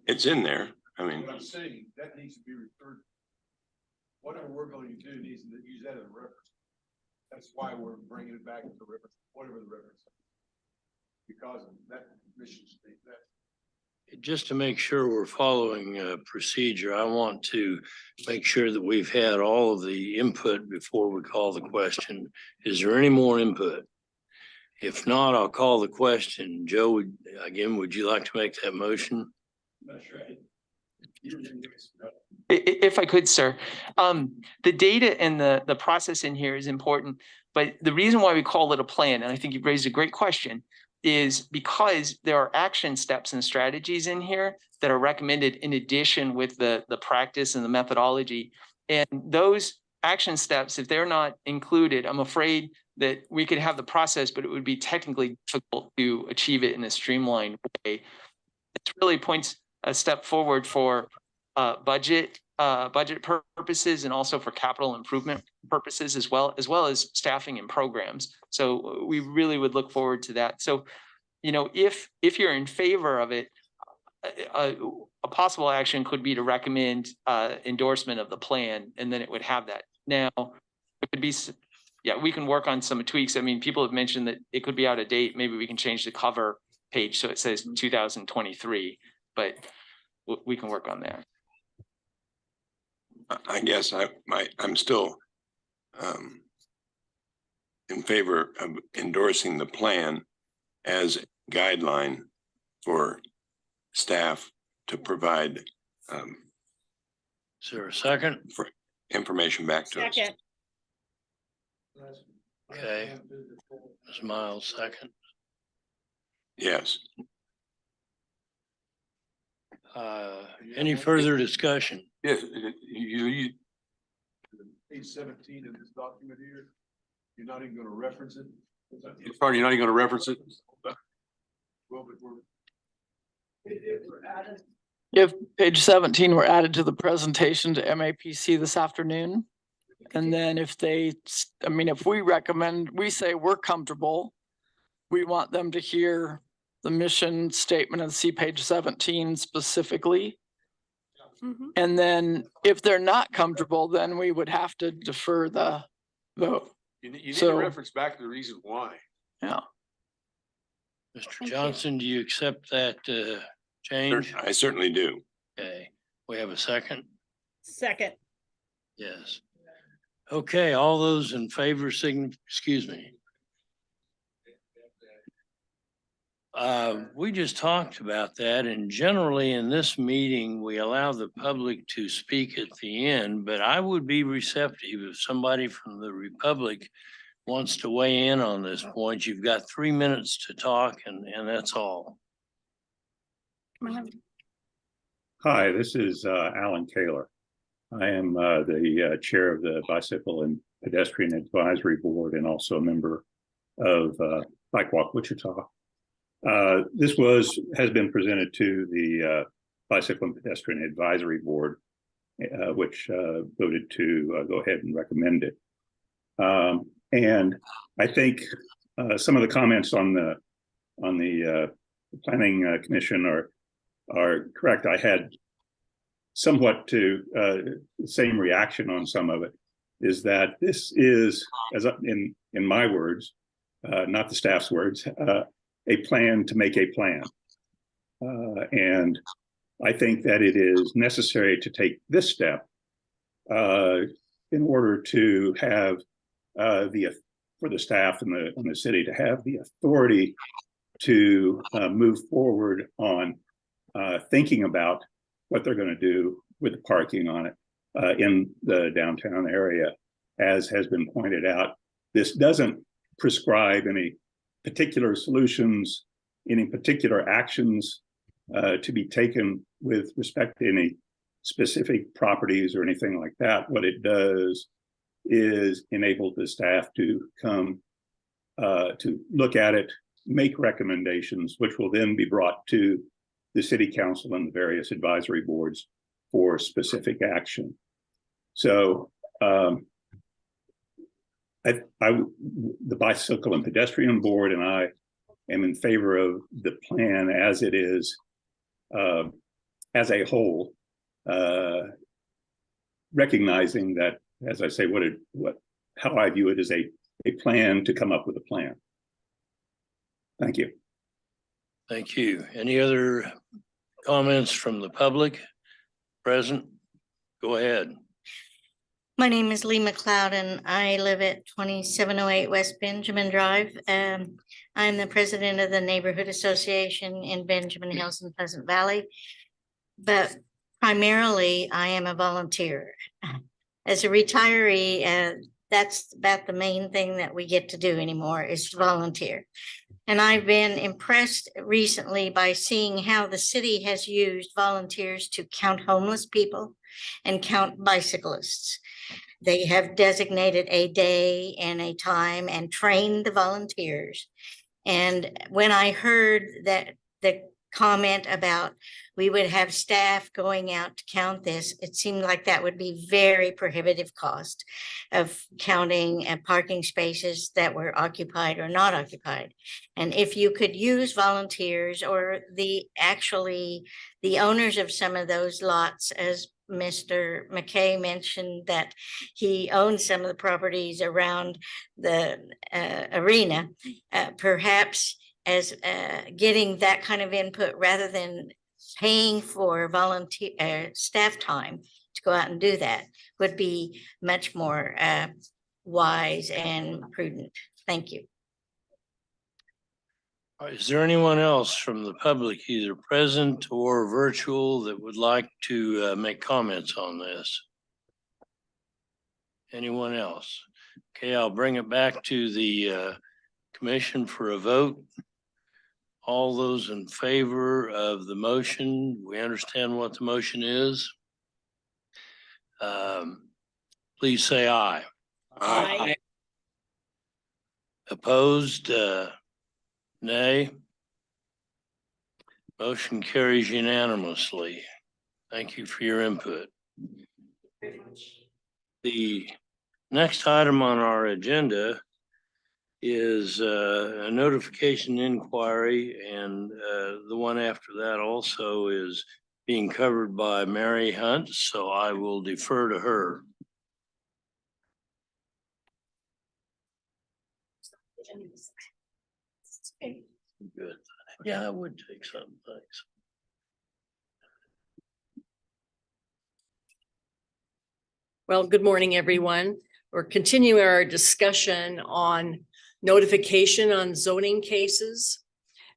It's in there. I mean, What I'm saying, that needs to be referred. Whatever we're going to do needs to use that as a reference. That's why we're bringing it back to the reference, whatever the reference. Because of that mission statement, Just to make sure we're following procedure, I want to make sure that we've had all of the input before we call the question. Is there any more input? If not, I'll call the question. Joe, would you like to make that motion? That's right. If I could, sir, the data and the process in here is important, but the reason why we call it a plan, and I think you've raised a great question, is because there are action steps and strategies in here that are recommended in addition with the practice and the methodology. And those action steps, if they're not included, I'm afraid that we could have the process, but it would be technically difficult to achieve it in a streamlined way. It really points a step forward for budget purposes and also for capital improvement purposes as well as staffing and programs. So we really would look forward to that. So, you know, if you're in favor of it, a possible action could be to recommend endorsement of the plan, and then it would have that. Now, it could be, yeah, we can work on some tweaks. I mean, people have mentioned that it could be out of date. Maybe we can change the cover page so it says 2023, but we can work on that. I guess I'm still in favor of endorsing the plan as a guideline for staff to provide Is there a second? for information back to us. Second. Okay. Ms. Miles, second. Yes. Any further discussion? Yes, you. Page 17 in this document here, you're not even gonna reference it? You're not even gonna reference it? If page 17 were added to the presentation to MAPC this afternoon. And then if they, I mean, if we recommend, we say we're comfortable, we want them to hear the mission statement and see page 17 specifically. Mhm. And then if they're not comfortable, then we would have to defer the vote. You need to So- reference back to the reason why. Yeah. Mr. you. Johnson, do you accept that change? I certainly do. Okay, we have a second? Second. Yes. Okay, all those in favor, excuse me. We just talked about that, and generally in this meeting, we allow the public to speak at the end, but I would be receptive if somebody from the Republic wants to weigh in on this point. You've got 3 minutes to talk, and that's all. Come on. Hi, this is Alan Kaler. I am the chair of the Bicycle and Pedestrian Advisory Board and also a member of Bike Walk Wichita. This has been presented to the Bicycle and Pedestrian Advisory Board, which voted to go ahead and recommend it. And I think some of the comments on the Planning Commission are correct. I had somewhat to the same reaction on some of it, is that this is, as in my words, not the staff's words, a plan to make a plan. And I think that it is necessary to take this step in order to have for the staff and the city to have the authority to move forward on thinking about what they're going to do with the parking on it in the downtown area. As has been pointed out, this doesn't prescribe any particular solutions, any particular actions to be taken with respect to any specific properties or anything like that. What it does is enable the staff to come to look at it, make recommendations, which will then be brought to the city council and the various advisory boards for specific action. So the Bicycle and Pedestrian Board and I am in favor of the plan as it is, as a whole, recognizing that, as I say, how I view it is a plan to come up with a plan. Thank you. Thank you. Any other comments from the public present? Go ahead. My name is Lee McLeod and I live at 2708 West Benjamin Drive. I'm the president of the Neighborhood Association in Benjamin Hills and Pleasant Valley. But primarily, I am a volunteer. As a retiree, that's about the main thing that we get to do anymore is to volunteer. And I've been impressed recently by seeing how the city has used volunteers to count homeless people and count bicyclists. They have designated a day and a time and trained the volunteers. And when I heard that the comment about we would have staff going out to count this, it seemed like that would be very prohibitive cost of counting parking spaces that were occupied or not occupied. And if you could use volunteers or the owners of some of those lots, as Mr. McKay mentioned that he owns some of the properties around the arena, perhaps as getting that kind of input rather than paying for volunteer staff time to go out and do that would be much more wise and prudent. Thank you. Is there anyone else from the public, either present or virtual, that would like to make comments on this? Anyone else? Okay, I'll bring it back to the commission for a vote. All those in favor of the motion, we understand what the motion is. Please say aye. Aye. Opposed, nay. Motion carries unanimously. Thank you for your input. The next item on our agenda is a notification inquiry, and the one after that also is being covered by Mary Hunt, so I will defer to her. Good. Yeah, I would take some, thanks. Well, good morning, everyone. We're continuing our discussion on notification on zoning cases.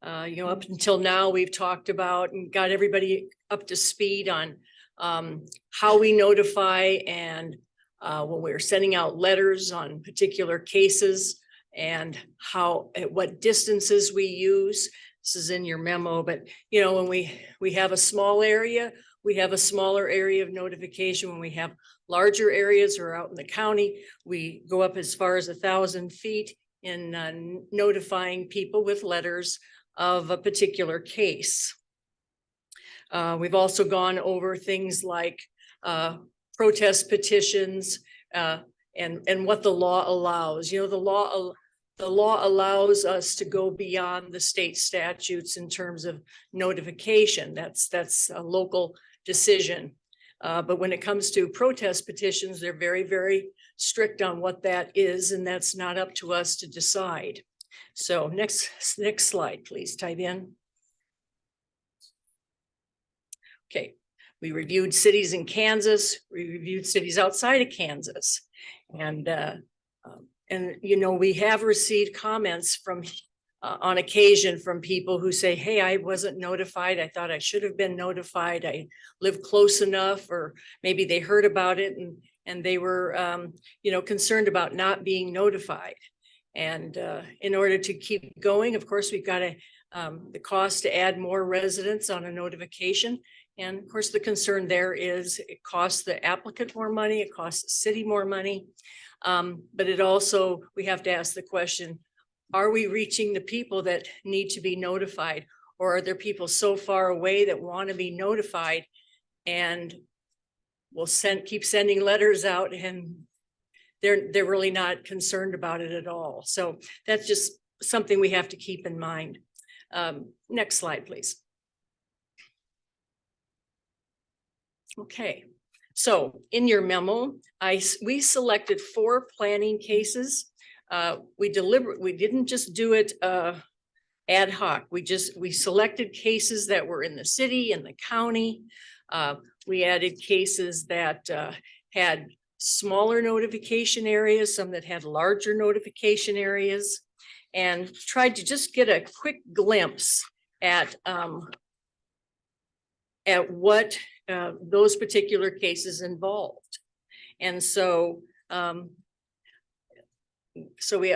Up until now, we've talked about and got everybody up to speed on how we notify and when we're sending out letters on particular cases and at what distances we use. This is in your memo, but when we have a small area, we have a smaller area of notification. When we have larger areas or out in the county, we go up as far as 1,000 feet in notifying people with letters of a particular case. We've also gone over things like protest petitions and what the law allows. The law allows us to go beyond the state statutes in terms of notification. That's a local decision. But when it comes to protest petitions, they're very, very strict on what that is, and that's not up to us to decide. So next slide, please, type in. Okay, we reviewed cities in Kansas, we reviewed cities outside of Kansas. And we have received comments from on occasion from people who say, hey, I wasn't notified. I thought I should have been notified. I live close enough, or maybe they heard about it and they were, concerned about not being notified. And in order to keep going, of course, we've got the cost to add more residents on a notification. And of course, the concern there is it costs the applicant more money, it costs the city more money. But it also, we have to ask the question, are we reaching the people that need to be notified? Or are there people so far away that want to be notified and will keep sending letters out and they're really not concerned about it at all? So that's just something we have to keep in mind. Next slide, please. Okay, so in your memo, we selected 4 planning cases. We didn't just do it ad hoc. We selected cases that were in the city and the county. We added cases that had smaller notification areas, some that had larger notification areas, and tried to just get a quick glimpse at what those particular cases involved. And so, so we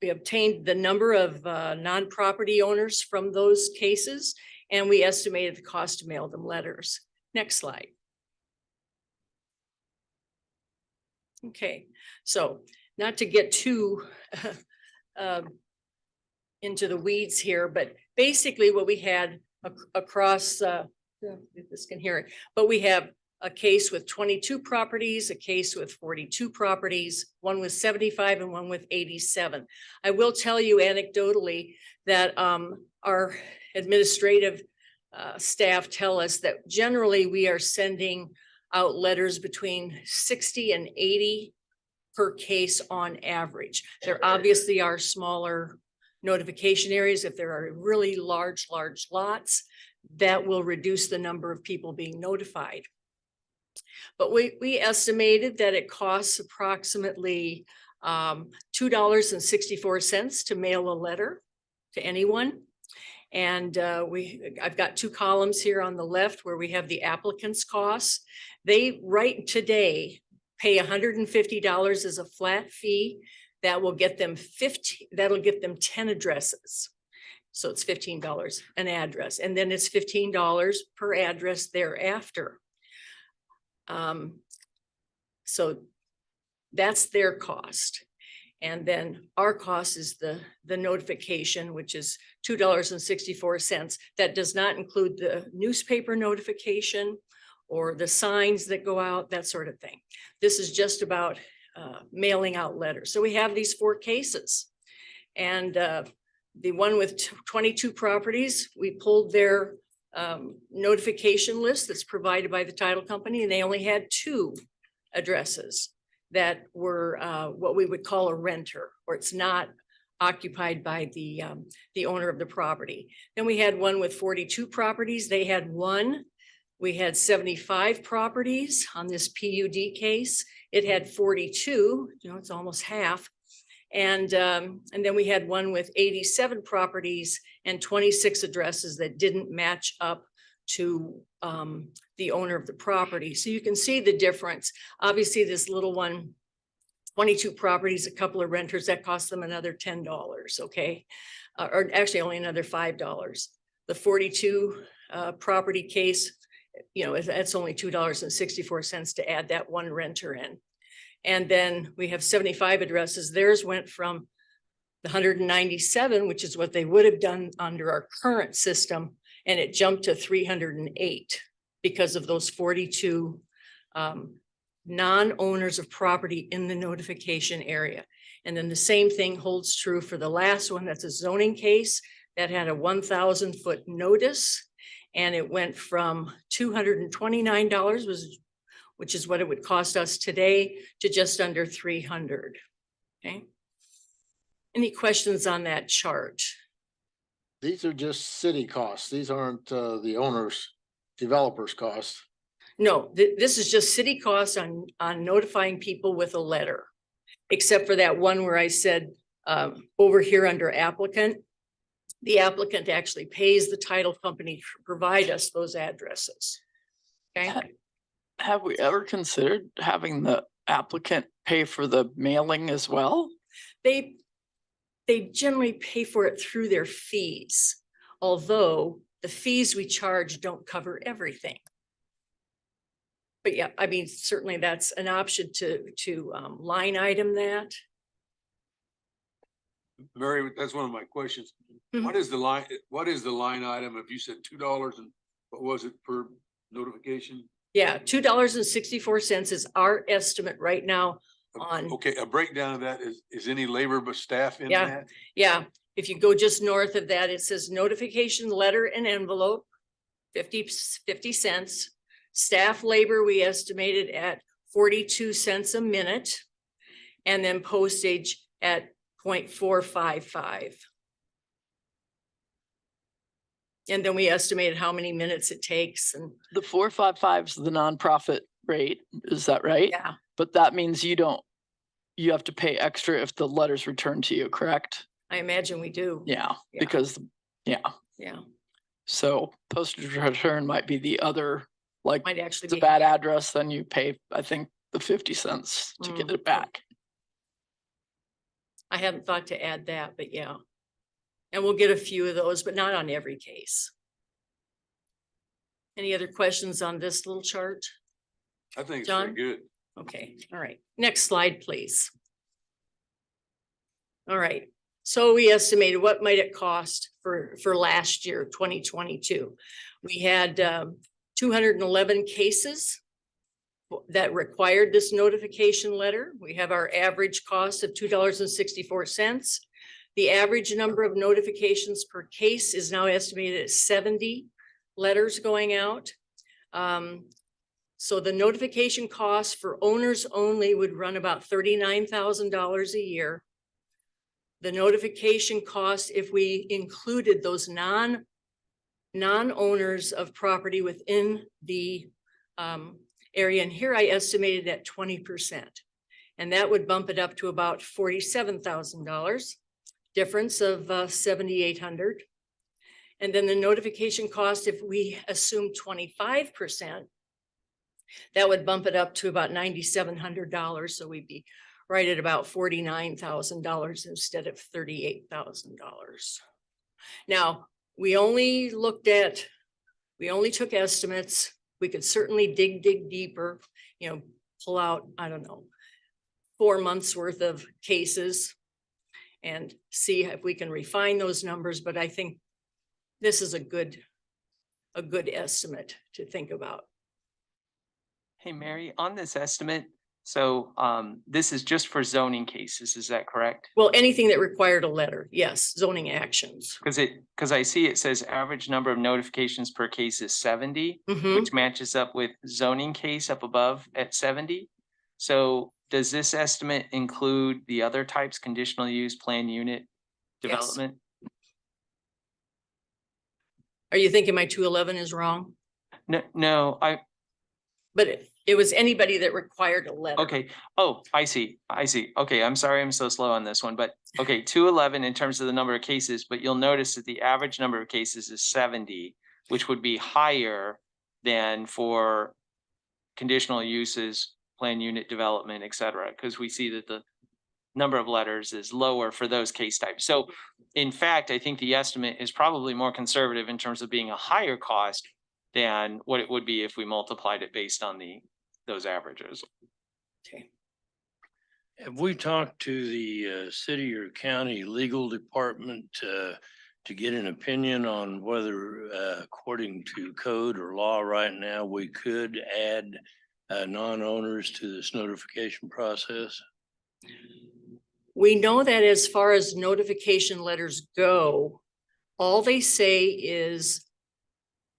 obtained the number of non-property owners from those cases, and we estimated the cost to mail them letters. Next slide. Okay, so not to get too into the weeds here, but basically what we had across, if this can hear it, but we have a case with 22 properties, a case with 42 properties, one with 75 and one with 87. I will tell you anecdotally that our administrative staff tell us that generally we are sending out letters between 60 and 80 per case on average. There obviously are smaller notification areas. If there are really large lots, that will reduce the number of people being notified. But we estimated that it costs approximately $2.64 to mail a letter to anyone. And I've got two columns here on the left where we have the applicant's costs. They right today pay $150 as a flat fee. That will get them 10 addresses. So it's $15 an address, and then it's $15 per address thereafter. So that's their cost. And then our cost is the notification, which is $2.64. That does not include the newspaper notification or the signs that go out, that sort of thing. This is just about mailing out letters. So we have these 4 cases. And the one with 22 properties, we pulled their notification list that's provided by the title company, and they only had 2 addresses that were what we would call a renter, or it's not occupied by the owner of the property. Then we had one with 42 properties. They had 1. We had 75 properties on this PUD case. It had 42, it's almost half. And then we had one with 87 properties and 26 addresses that didn't match up to the owner of the property. So you can see the difference. Obviously, this little one, 22 properties, a couple of renters, that cost them another $10, okay? Or actually only another $5. The 42 property case, that's only $2.64 to add that one renter in. And then we have 75 addresses. Theirs went from the 197, which is what they would have done under our current system, and it jumped to 308 because of those 42 non-owners of property in the notification area. And then the same thing holds true for the last one. That's a zoning case that had a 1,000-foot notice, and it went from $229, which is what it would cost us today, to just under 300. Okay. Any questions on that chart? These are just city costs. These aren't the owner's, developer's costs. No, this is just city costs on notifying people with a letter, except for that one where I said over here under applicant, the applicant actually pays the title company to provide us those addresses. Okay. Have we ever considered having the applicant pay for the mailing as well? They generally pay for it through their fees, although the fees we charge don't cover everything. But yeah, I mean, certainly that's an option to line item that. Mary, that's one of my questions. Mhm. What is the line item? If you said $2 and what was it per notification? Yeah, $2.64 is our estimate right now on. Okay, a breakdown of that is any labor but staff in Yeah. that? Yeah, if you go just north of that, it says notification letter and envelope, 50 cents. Staff labor, we estimated at 42 cents a minute. And then postage at 0.455. And then we estimated how many minutes it takes, and The 455 is the nonprofit rate, is that right? yeah, But that means you have to pay extra if the letter's returned to you, correct? I imagine we do. Yeah, Yeah. because, yeah. Yeah. So postage return might be the other Like Might actually it's a be. bad address, then you pay, I think, the 50 cents to get it back. I hadn't thought to add that, but yeah. And we'll get a few of those, but not on every case. Any other questions on this little chart? I think it's John? very good. Okay, all right. Next slide, please. All right, so we estimated what might it cost for last year, 2022. We had 211 cases that required this notification letter. We have our average cost of $2.64. The average number of notifications per case is now estimated at 70 letters going out. So the notification cost for owners only would run about $39,000 a year. The notification cost, if we included those non-owners of property within the area, and here I estimated at 20%. And that would bump it up to about $47,000, difference of $7,800. And then the notification cost, if we assume 25%, that would bump it up to about $9,700. So we'd be right at about $49,000 instead of $38,000. Now, we only took estimates. We could certainly dig deeper, pull out, I don't know, 4 months worth of cases and see if we can refine those numbers. But I think this is a good estimate to think about. Hey, Mary, on this estimate, so this is just for zoning cases, is that correct? Well, anything that required a letter, yes, zoning actions. Because I see it says average number of notifications per case is 70, which matches up with zoning case up above at 70. So does this estimate include the other types, conditional use, plan unit development? Yes. Are you thinking my 211 is wrong? No, But it was anybody that required a letter. okay. Oh, I see. Okay, I'm sorry I'm so slow on this one, but okay, 211 in terms of the number of cases, but you'll notice that the average number of cases is 70, which would be higher than for conditional uses, plan unit development, et cetera, because we see that the number of letters is lower for those case types. So in fact, I think the estimate is probably more conservative in terms of being a higher cost than what it would be if we multiplied it based on those averages. Okay. Have we talked to the city or county legal department to get an opinion on whether according to code or law right now, we could add non-owners to this notification process? We know that as far as notification letters go, all they say is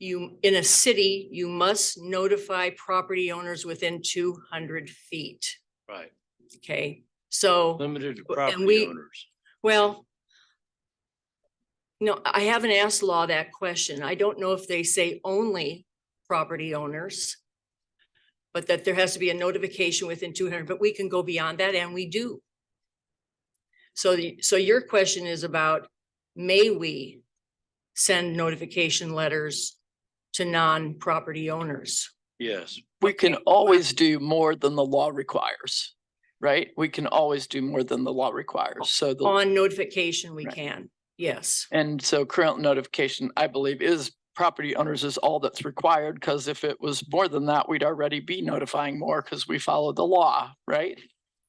in a city, you must notify property owners within 200 feet. Right. Okay, so. Limited to and property owners. Well, no, I haven't asked law that question. I don't know if they say only property owners, but that there has to be a notification within 200, but we can go beyond that, and we do. So your question is about, may we send notification letters to non-property owners? Yes. We can always do more than the law requires, right? We can always do more than the law requires. So On notification, we Right. can, yes. and so current notification, I believe, is property owners is all that's required, because if it was more than that, we'd already be notifying more because we follow the law, right?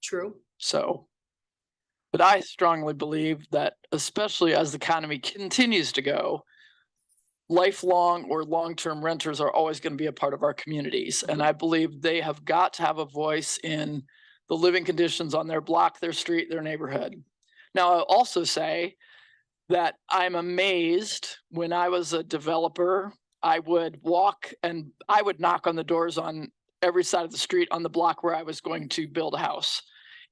True. So, but I strongly believe that, especially as the economy continues to go, lifelong or long-term renters are always going to be a part of our communities. And I believe they have got to have a voice in the living conditions on their block, their street, their neighborhood. Now, I'll also say that I'm amazed when I was a developer, I would walk and I would knock on the doors on every side of the street on the block where I was going to build a house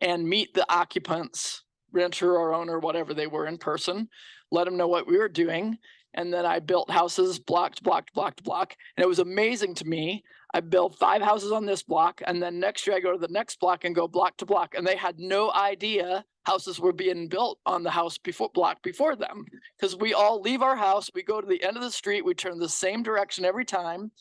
and meet the occupants, renter or owner, whatever they were, in person, let them know what we were doing. And then I built houses block to block to block to block. And it was amazing to me. I built 5 houses on this block, and then next year I go to the next block and go block to block, and they had no idea houses were being built on the house block before them. Because we all leave our house, we go to the end of the street, we turn the same direction every time.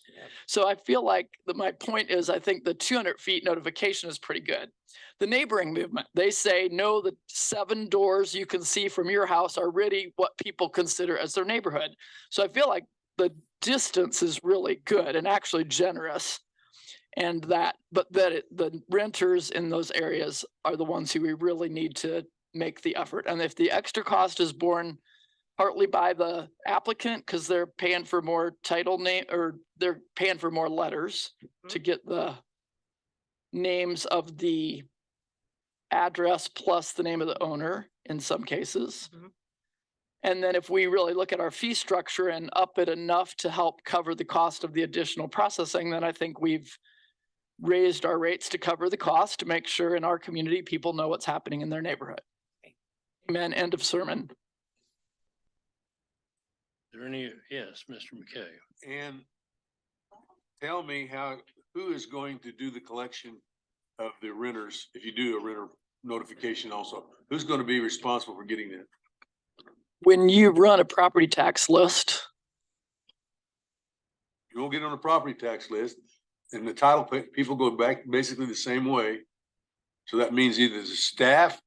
So I feel like my point is, I think the 200 feet notification is pretty good. The neighboring movement, they say, no, the 7 doors you can see from your house are really what people consider as their neighborhood. So I feel like the distance is really good and actually generous. And that, but that the renters in those areas are the ones who we really need to make the effort. And if the extra cost is borne partly by the applicant, because they're paying for more title name, or they're paying for more letters to get the names of the address plus the name of the owner in some cases. And then if we really look at our fee structure and up it enough to help cover the cost of the additional processing, then I think we've raised our rates to cover the cost to make sure in our community people know what's happening in their neighborhood. Amen. End of sermon. Is there any, yes, Mr. McKay. And tell me who is going to do the collection of the renters, if you do a renter notification also? Who's going to be responsible for getting that? When you run a property tax list, You won't get on a property tax list, and the title people go back basically the same way. So that means either the staff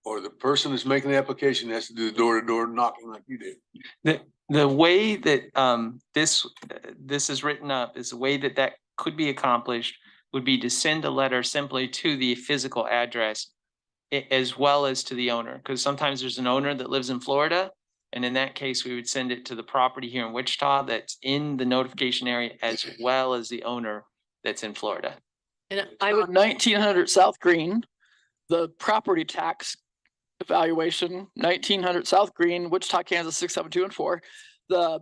or the person that's making the application has to do the door-to-door knocking like you did. The way that this is written up is the way that could be accomplished would be to send a letter simply to the physical address as well as to the owner, because sometimes there's an owner that lives in Florida. And in that case, we would send it to the property here in Wichita that's in the notification area as well as the owner that's in Florida. And I would, 1900 South Green, the property tax evaluation, 1900 South Green, Wichita, Kansas, 67214. The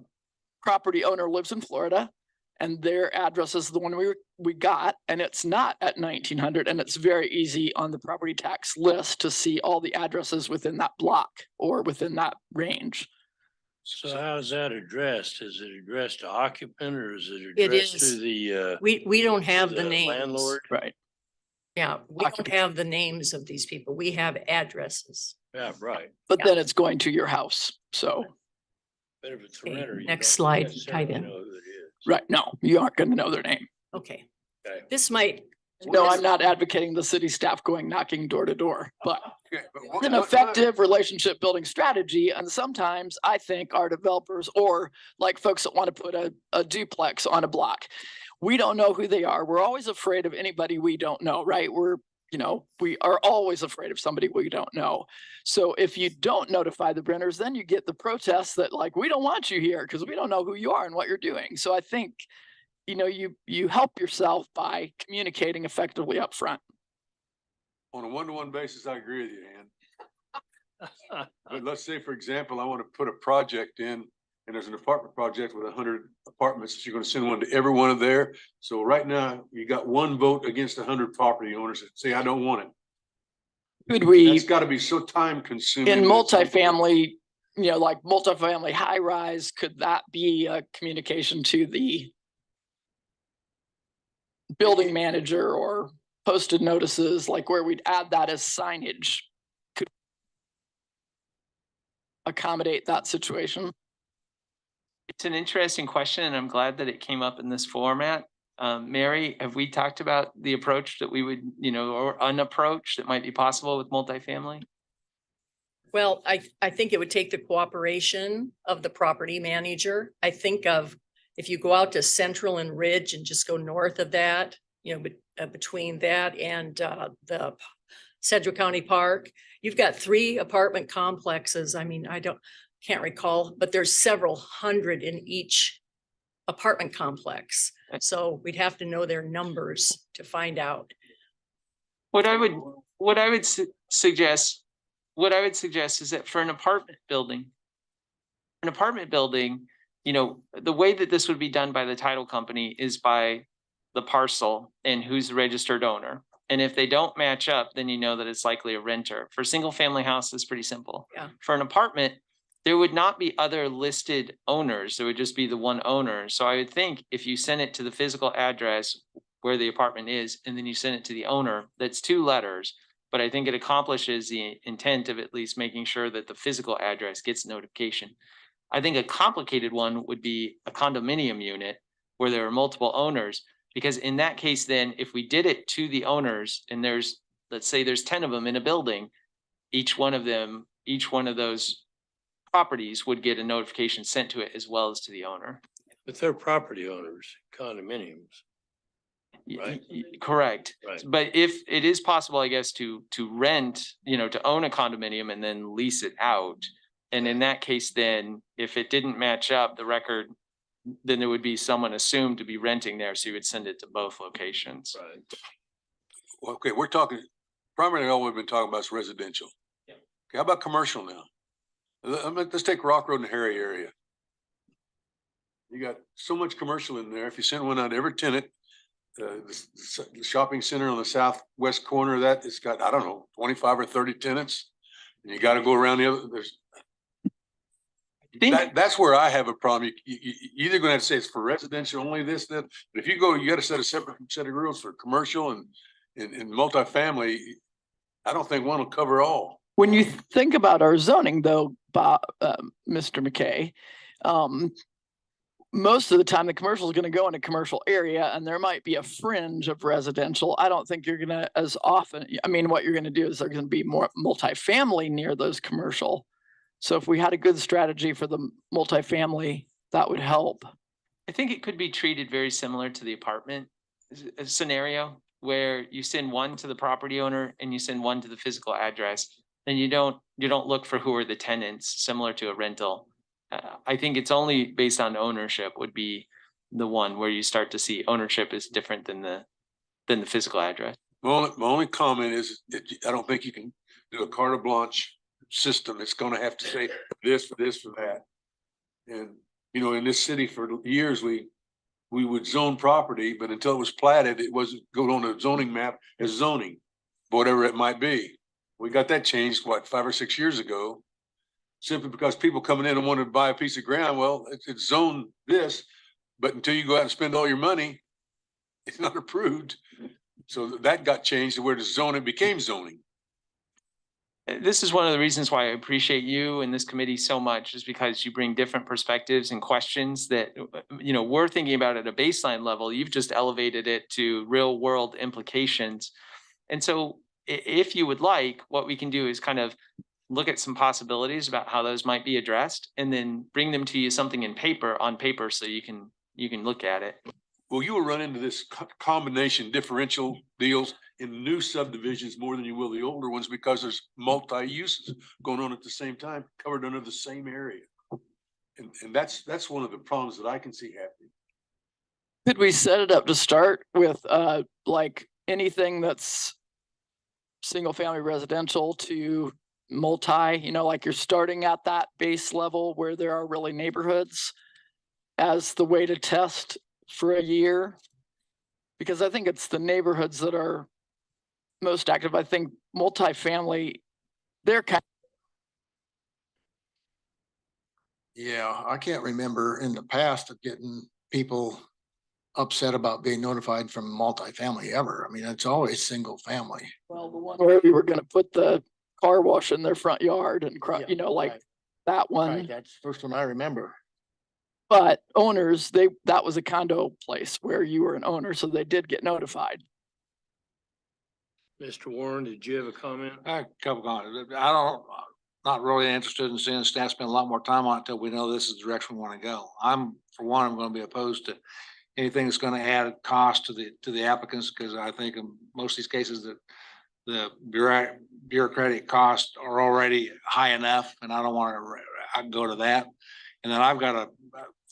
property owner lives in Florida, and their address is the one we got, and it's not at 1900, and it's very easy on the property tax list to see all the addresses within that block or within that range. So how is that addressed? Is it addressed to occupant or is it It addressed is. to the we don't have the the names. landlord? Right. Yeah, we don't have the names of these people. We have addresses. Yeah, right. But Yeah. then it's going to your house. So, But if it's a Okay, renter, you next don't slide, necessarily type in. know who it is. right, no, you aren't going to know their name. Okay, Okay. this might. No, I'm not advocating the city staff going knocking door to door, but Okay, but it's an effective relationship building strategy. And sometimes I think our developers, or like folks that want to put a duplex on a block, we don't know who they are. We're always afraid of anybody we don't know, right? We are always afraid of somebody we don't know. So if you don't notify the renters, then you get the protests that like, we don't want you here because we don't know who you are and what you're doing. So I think, you help yourself by communicating effectively up front. On a one-to-one basis, I agree with you, Ann. But let's say, for example, I want to put a project in, and there's an apartment project with 100 apartments. You're going to send one to every one of there. So right now, you got one vote against 100 property owners that say, I don't want it. Could we, That's got to be so time consuming. in multifamily, like multifamily high rise, could that be a communication to the building manager or posted notices, like where we'd add that as signage? Could accommodate that situation? It's an interesting question, and I'm glad that it came up in this format. Mary, have we talked about the approach that we would, or an approach that might be possible with multifamily? Well, I think it would take the cooperation of the property manager. I think of if you go out to Central and Ridge and just go north of that, between that and the Sedgwick County Park, you've got 3 apartment complexes. I mean, can't recall, but there's several hundred in each apartment complex. So we'd have to know their numbers to find out. What I would suggest is that for an apartment building, the way that this would be done by the title company is by the parcel and who's the registered owner. And if they don't match up, then you know that it's likely a renter. For a single family house, it's pretty simple. Yeah. For an apartment, there would not be other listed owners. There would just be the one owner. So I would think if you send it to the physical address where the apartment is, and then you send it to the owner, that's 2 letters. But I think it accomplishes the intent of at least making sure that the physical address gets notification. I think a complicated one would be a condominium unit where there are multiple owners, because in that case, then if we did it to the owners and there's, let's say there's 10 of them in a building, each one of those properties would get a notification sent to it as well as to the owner. But they're property owners, condominiums. Right. Correct. Right. But if it is possible, I guess, to rent, to own a condominium and then lease it out. And in that case, then if it didn't match up the record, then there would be someone assumed to be renting there. So you would send it to both locations. Right. Okay, we're talking, primarily all we've been talking about is residential. Yeah. Okay, how about commercial now? Let's take Rock Road and Harry area. You got so much commercial in there. If you send one out to every tenant, the shopping center on the southwest corner of that, it's got, I don't know, 25 or 30 tenants. And you got to go around the other, that's where I have a problem. You either gonna have to say it's for residential only this, that, but if you go, you got to set a separate set of rules for commercial and multifamily. I don't think one will cover all. When you think about our zoning though, Bob, Mr. McKay, most of the time the commercial is going to go in a commercial area and there might be a fringe of residential. I don't think you're going to as often, I mean, what you're going to do is there's going to be more multifamily near those commercial. So if we had a good strategy for the multifamily, that would help. I think it could be treated very similar to the apartment scenario where you send one to the property owner and you send one to the physical address. Then you don't look for who are the tenants, similar to a rental. I think it's only based on ownership would be the one where you start to see ownership is different than the physical address. My only comment is that I don't think you can do a carte blanche system. It's going to have to say this, for this, for that. And, in this city for years, we would zone property, but until it was platted, it wasn't go on a zoning map as zoning, whatever it might be. We got that changed, 5 or 6 years ago, simply because people coming in and wanted to buy a piece of ground. Well, it's zoned this, but until you go out and spend all your money, it's not approved. So that got changed to where the zoning became zoning. This is one of the reasons why I appreciate you and this committee so much, is because you bring different perspectives and questions that, we're thinking about at a baseline level. You've just elevated it to real world implications. And so if you would like, what we can do is kind of look at some possibilities about how those might be addressed and then bring them to you something on paper so you can look at it. Well, you will run into this combination differential deals in new subdivisions more than you will the older ones, because there's multi-uses going on at the same time, covered under the same area. And that's one of the problems that I can see happening. Could we set it up to start with like anything that's single family residential to multi, like you're starting at that base level where there are really neighborhoods as the way to test for a year? Because I think it's the neighborhoods that are most active. I think multifamily, they're kind Yeah, I can't remember in the past of getting people upset about being notified from multifamily ever. I mean, it's always single family. well, the one where we were going to put the car wash in their front yard and like right. that one. Right, that's the first one I remember. But owners, that was a condo place where you were an owner, so they did get notified. Mr. Warren, did you have a comment? A couple comments. Not really interested in seeing staff spend a lot more time on it until we know this is the direction we want to go. I'm going to be opposed to anything that's going to add cost to the applicants, because I think in most of these cases that the bureaucratic costs are already high enough, and I don't want to go to that. And then I've got a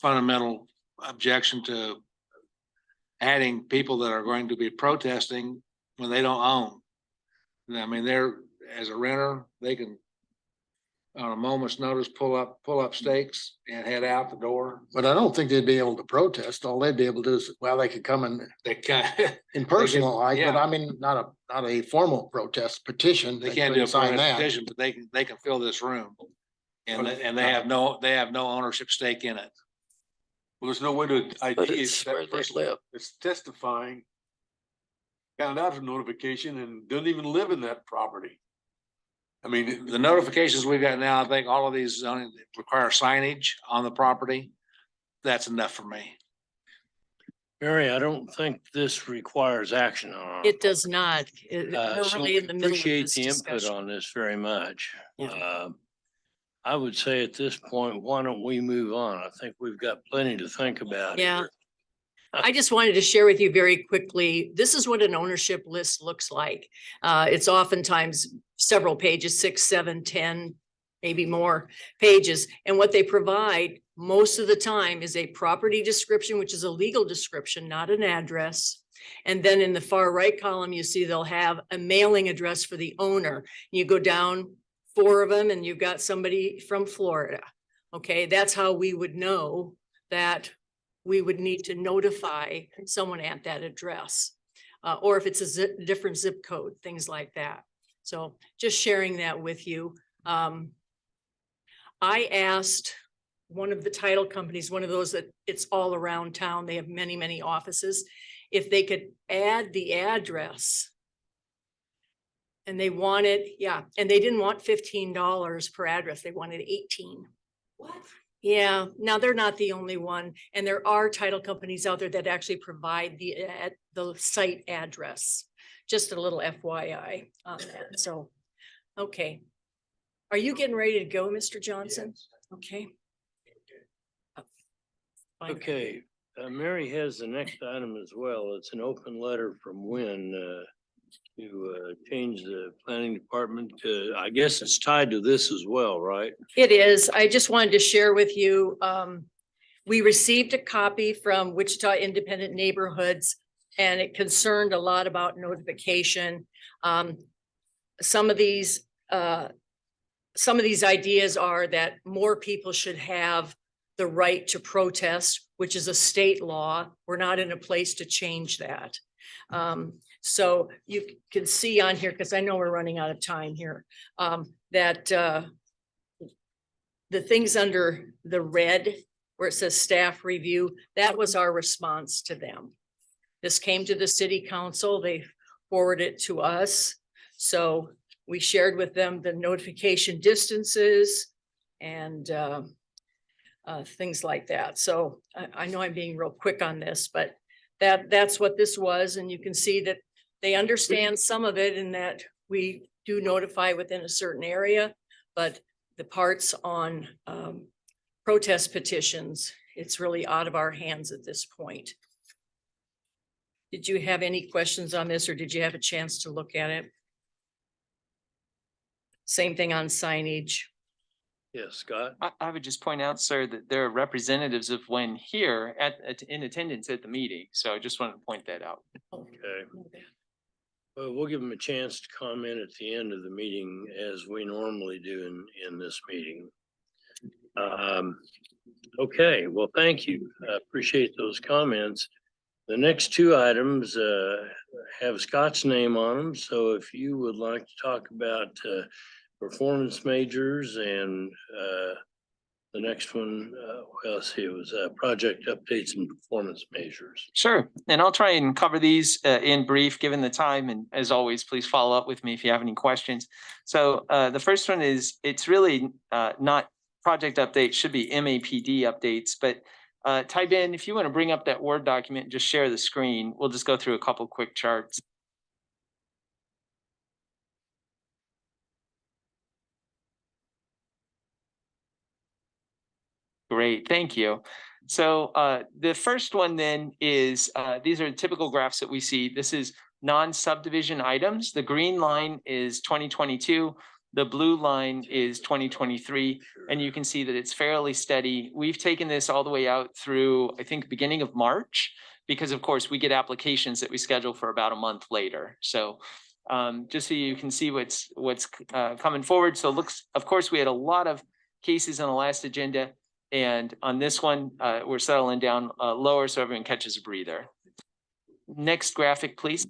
fundamental objection to adding people that are going to be protesting when they don't own. I mean, as a renter, they can on a moment's notice pull up stakes and head out the door. But I don't think they'd be able to protest. All they'd be able to do is, well, they could come in They can in personal life, but yeah. I mean, not a formal protest petition. They can't do a couldn't sign that. petition, but they can fill this room. And they have no ownership stake in it. Well, there's no way to ID But it. it's where That they person live. that's testifying found out a notification and doesn't even live in that property. I mean, The notifications we've got now, I think all of these zoning require signage on the property. That's enough for me. Mary, I don't think this requires action on our It does not. We're So really we in the middle of appreciate this the input discussion. on this very much. Yeah. I would say at this point, why don't we move on? I think we've got plenty to think about Yeah. here. I just wanted to share with you very quickly, this is what an ownership list looks like. It's oftentimes several pages, 6, 7, 10, maybe more pages. And what they provide most of the time is a property description, which is a legal description, not an address. And then in the far right column, you see they'll have a mailing address for the owner. You go down 4 of them and you've got somebody from Florida. Okay, that's how we would know that we would need to notify someone at that address. Or if it's a different zip code, things like that. So just sharing that with you. I asked one of the title companies, one of those that it's all around town, they have many, many offices, if they could add the address. And they wanted, and they didn't want $15 per address, they wanted 18. What? Yeah, now they're not the only one, and there are title companies out there that actually provide the site address. Just a little FYI on that, so, okay. Are you getting ready to go, Mr. Johnson? Okay. Fine. Okay, Mary has the next item as well. It's an open letter from Wynn to change the planning department. I guess it's tied to this as well, right? It is. I just wanted to share with you, we received a copy from Wichita Independent Neighborhoods, and it concerned a lot about notification. Some of these ideas are that more people should have the right to protest, which is a state law. We're not in a place to change that. So you can see on here, because I know we're running out of time here, that the things under the red where it says staff review, that was our response to them. This came to the city council, they forwarded it to us. So we shared with them the notification distances and things like that. So I know I'm being real quick on this, but that's what this was. And you can see that they understand some of it in that we do notify within a certain area, but the parts on protest petitions, it's really out of our hands at this point. Did you have any questions on this, or did you have a chance to look at it? Same thing on signage. Yes, Scott? I would just point out, sir, that there are representatives of Wynn here in attendance at the meeting. So I just wanted to point that out. Okay. Well, we'll give them a chance to comment at the end of the meeting as we normally do in this meeting. Okay, well, thank you. I appreciate those comments. The next 2 items have Scott's name on them. So if you would like to talk about performance majors and the next one, well, let's see, it was project updates and performance measures. Sure. And I'll try and cover these in brief, given the time. And as always, please follow up with me if you have any questions. So the first one is, it's really not project updates, should be MAPD updates. But Ty Ben, if you want to bring up that Word document and just share the screen, we'll just go through a couple quick charts. Great, thank you. So the first one then is, these are typical graphs that we see. This is non-subdivision items. The green line is 2022. The blue line is 2023. And you can see that it's fairly steady. We've taken this all the way out through, I think, beginning of March, because of course we get applications that we schedule for about a month later. So just so you can see what's coming forward. So looks, of course, we had a lot of cases on the last agenda. And on this one, we're settling down lower so everyone catches a breather. Next graphic, please.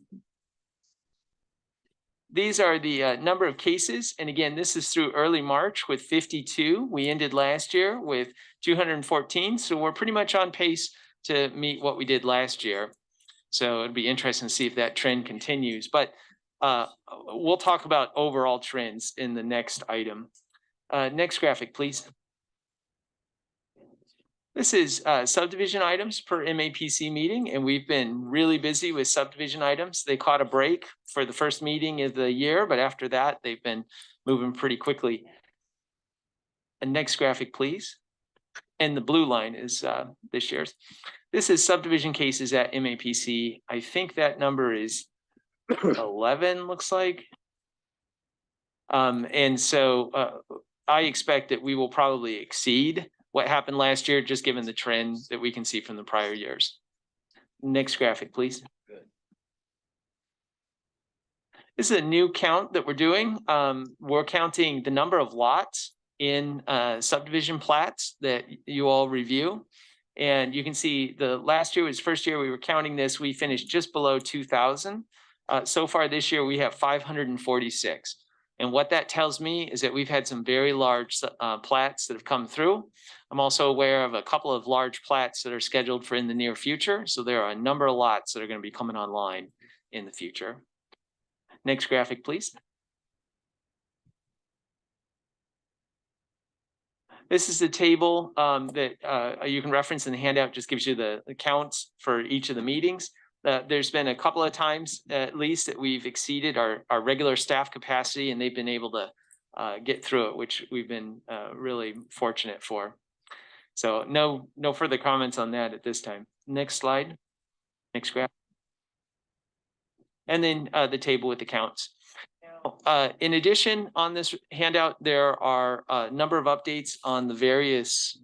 these are the number of cases. And again, this is through early March with 52. We ended last year with 214. So we're pretty much on pace to meet what we did last year. So it'd be interesting to see if that trend continues. But we'll talk about overall trends in the next item. Next graphic, please. This is subdivision items per MAPC meeting, and we've been really busy with subdivision items. They caught a break for the first meeting of the year, but after that, they've been moving pretty quickly. And next graphic, please. And the blue line is this year's. This is subdivision cases at MAPC. I think that number is 11, looks like. And so I expect that we will probably exceed what happened last year, just given the trend that we can see from the prior years. Next graphic, please. Good. This is a new count that we're doing. We're counting the number of lots in subdivision plats that you all review. And you can see the last year was first year we were counting this. We finished just below 2,000. So far this year, we have 546. And what that tells me is that we've had some very large plats that have come through. I'm also aware of a couple of large plats that are scheduled for in the near future. So there are a number of lots that are going to be coming online in the future. Next graphic, please. This is the table that you can reference in the handout, just gives you the counts for each of the meetings. There's been a couple of times at least that we've exceeded our regular staff capacity, and they've been able to get through it, which we've been really fortunate for. So no further comments on that at this time. Next slide. Next graph. And then the table with the counts. In addition, on this handout, there are a number of updates on the various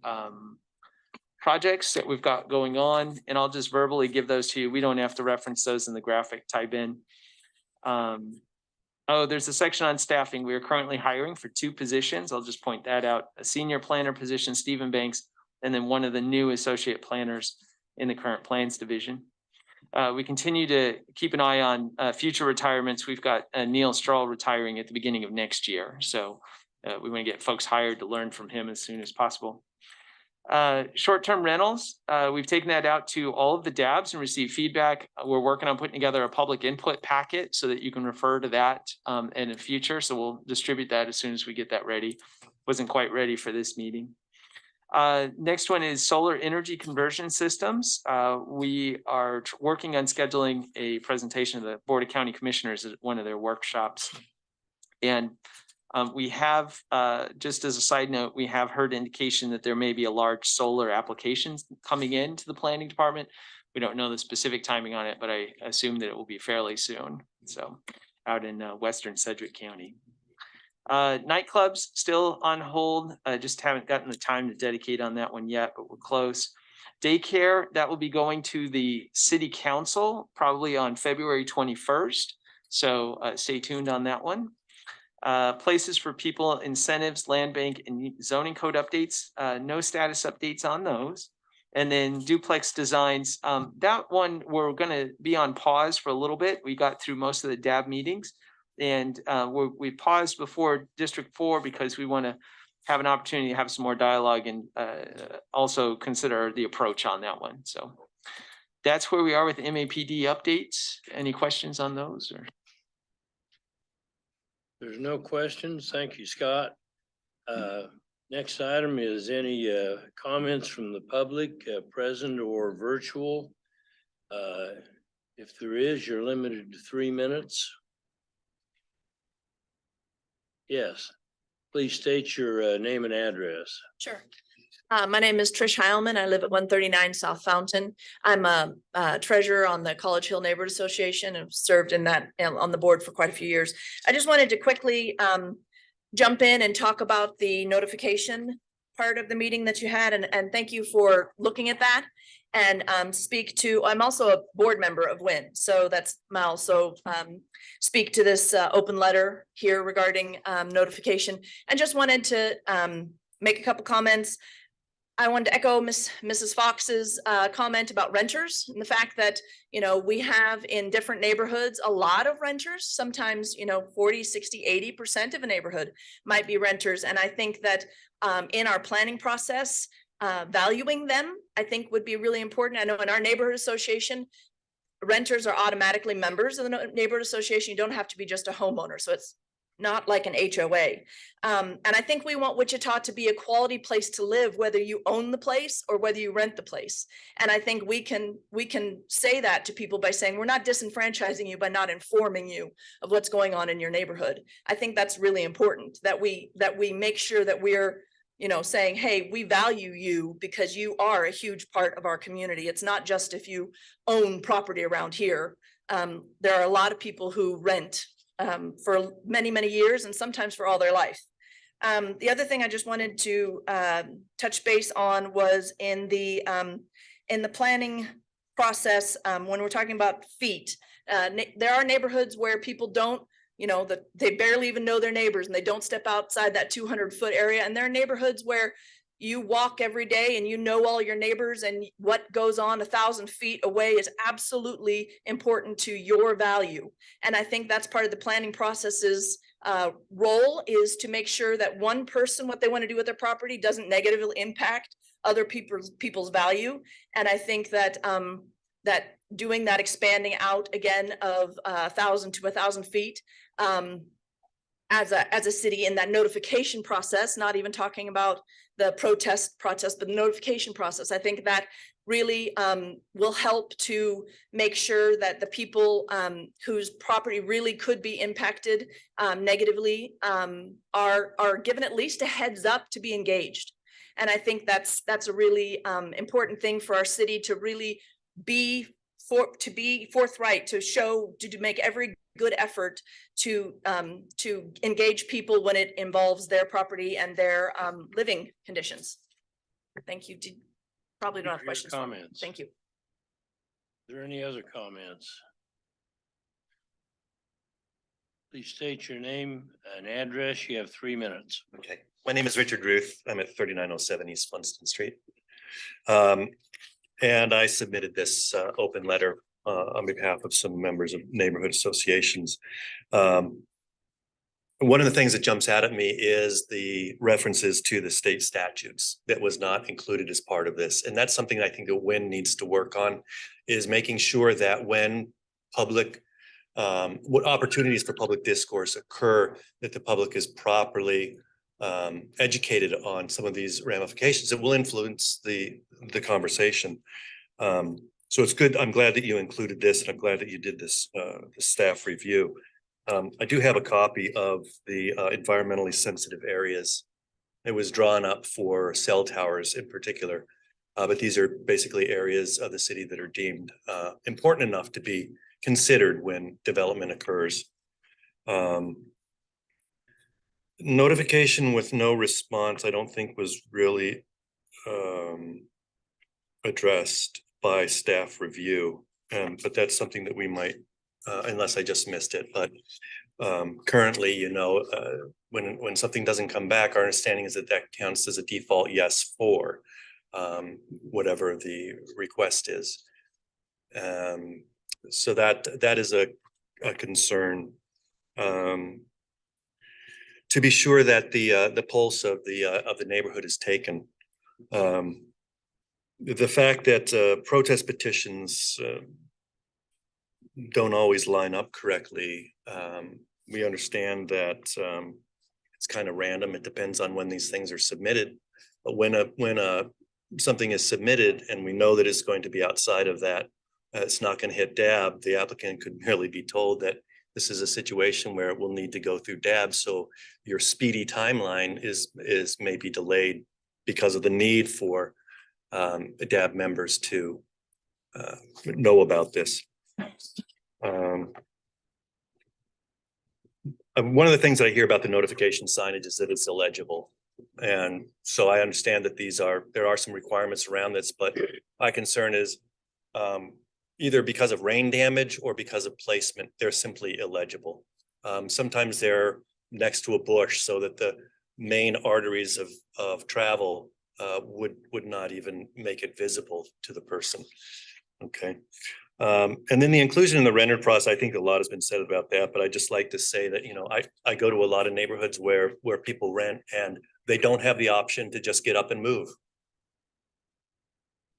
projects that we've got going on, and I'll just verbally give those to you. We don't have to reference those in the graphic type in. Oh, there's a section on staffing. We are currently hiring for 2 positions. I'll just point that out. A senior planner position, Stephen Banks, and then one of the new associate planners in the current plans division. We continue to keep an eye on future retirements. We've got Neil Strahl retiring at the beginning of next year. So we want to get folks hired to learn from him as soon as possible. Short-term rentals, we've taken that out to all of the DABs and received feedback. We're working on putting together a public input packet so that you can refer to that in the future. So we'll distribute that as soon as we get that ready. Wasn't quite ready for this meeting. Next one is solar energy conversion systems. We are working on scheduling a presentation of the Board of County Commissioners at one of their workshops. And we have, just as a side note, we have heard indication that there may be a large solar applications coming into the planning department. We don't know the specific timing on it, but I assume that it will be fairly soon. So out in Western Sedgwick County. Nightclubs still on hold. Just haven't gotten the time to dedicate on that one yet, but we're close. Daycare, that will be going to the city council probably on February 21st. So stay tuned on that one. Places for people, incentives, land bank, and zoning code updates. No status updates on those. And then duplex designs. That one we're going to be on pause for a little bit. We got through most of the DAB meetings. And we paused before District 4 because we want to have an opportunity to have some more dialogue and also consider the approach on that one. So that's where we are with MAPD updates. Any questions on those? Or There's no questions. Thank you, Scott. Next item is any comments from the public, present or virtual. If there is, you're limited to 3 minutes. Yes, please state your name and address. Sure. My name is Trish Heilman. I live at 139 South Fountain. I'm a treasurer on the College Hill Neighborhood Association and served in that on the board for quite a few years. I just wanted to quickly jump in and talk about the notification part of the meeting that you had, and thank you for looking at that. And speak to, I'm also a board member of WIN, so that's I'll also speak to this open letter here regarding notification, and just wanted to make a couple comments. I wanted to echo Mrs. Fox's comment about renters and the fact that, we have in different neighborhoods, a lot of renters, sometimes, 40, 60, 80% of a neighborhood might be renters. And I think that in our planning process, valuing them, I think would be really important. I know in our neighborhood association, renters are automatically members of the neighborhood association. You don't have to be just a homeowner. So it's not like an HOA. And I think we want Wichita to be a quality place to live, whether you own the place or whether you rent the place. And I think we can say that to people by saying, we're not disenfranchising you by not informing you of what's going on in your neighborhood. I think that's really important, that we make sure that we're, saying, hey, we value you because you are a huge part of our community. It's not just if you own property around here. There are a lot of people who rent for many, many years and sometimes for all their life. The other thing I just wanted to touch base on was in the planning process, when we're talking about feet, there are neighborhoods where people don't, they barely even know their neighbors and they don't step outside that 200-foot area. And there are neighborhoods where you walk every day and you know all your neighbors, and what goes on 1,000 feet away is absolutely important to your value. And I think that's part of the planning process's role, is to make sure that one person, what they want to do with their property doesn't negatively impact other people's value. And I think that that doing that, expanding out again of 1,000 to 1,000 feet as a city in that notification process, not even talking about the protest, but the notification process. I think that really will help to make sure that the people whose property really could be impacted negatively are given at least a heads up to be engaged. And I think that's a really important thing for our city to really be forthright, to make every good effort to engage people when it involves their property and their living conditions. Thank you. Probably don't have questions. Comments. Thank you. Are there any other comments? Please state your name and address. You have 3 minutes. Okay, my name is Richard Ruth. I'm at 3907 East Funston Street. And I submitted this open letter on behalf of some members of neighborhood associations. One of the things that jumps out at me is the references to the state statutes that was not included as part of this. And that's something I think that WIN needs to work on, is making sure that when public, what opportunities for public discourse occur, that the public is properly educated on some of these ramifications that will influence the conversation. So it's good. I'm glad that you included this, and I'm glad that you did this the staff review. I do have a copy of the environmentally sensitive areas. It was drawn up for cell towers in particular, but these are basically areas of the city that are deemed important enough to be considered when development occurs. Notification with no response, I don't think was really addressed by staff review, but that's something that we might, unless I just missed it. But currently, when something doesn't come back, our understanding is that that counts as a default yes for whatever the request is. So that is a concern. To be sure that the pulse of the neighborhood is taken. The fact that protest petitions don't always line up correctly. We understand that it's kind of random. It depends on when these things are submitted. But when something is submitted and we know that it's going to be outside of that, it's not going to hit DAB. The applicant could merely be told that this is a situation where it will need to go through DAB. So your speedy timeline is maybe delayed because of the need for DAB members to know about this. One of the things that I hear about the notification signage is that it's illegible. And so I understand that there are some requirements around this, but my concern is either because of rain damage or because of placement, they're simply illegible. Sometimes they're next to a bush so that the main arteries of travel would not even make it visible to the person. Okay. And then the inclusion in the rendered process, I think a lot has been said about that, but I just like to say that, you know, I go to a lot of neighborhoods where people rent and they don't have the option to just get up and move.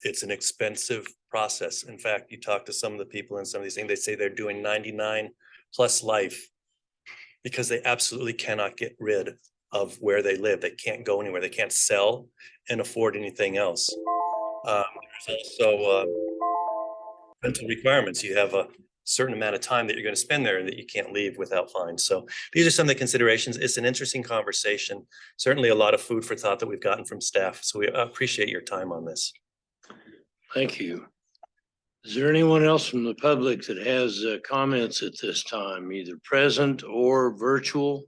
It's an expensive process. In fact, you talk to some of the people in some of these things, they say they're doing 99 plus life because they absolutely cannot get rid of where they live. They can't go anywhere. They can't sell and afford anything else. There's also rental requirements. You have a certain amount of time that you're going to spend there that you can't leave without fines. So these are some of the considerations. It's an interesting conversation. Certainly a lot of food for thought that we've gotten from staff. So we appreciate your time on this. Thank you. Is there anyone else from the public that has comments at this time, either present or virtual?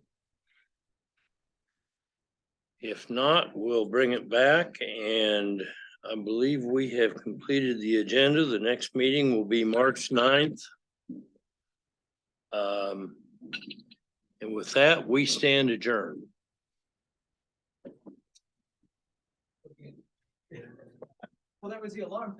If not, we'll bring it back, and I believe we have completed the agenda. The next meeting will be March 9th. And with that, we stand adjourned. Well, that was the alarm.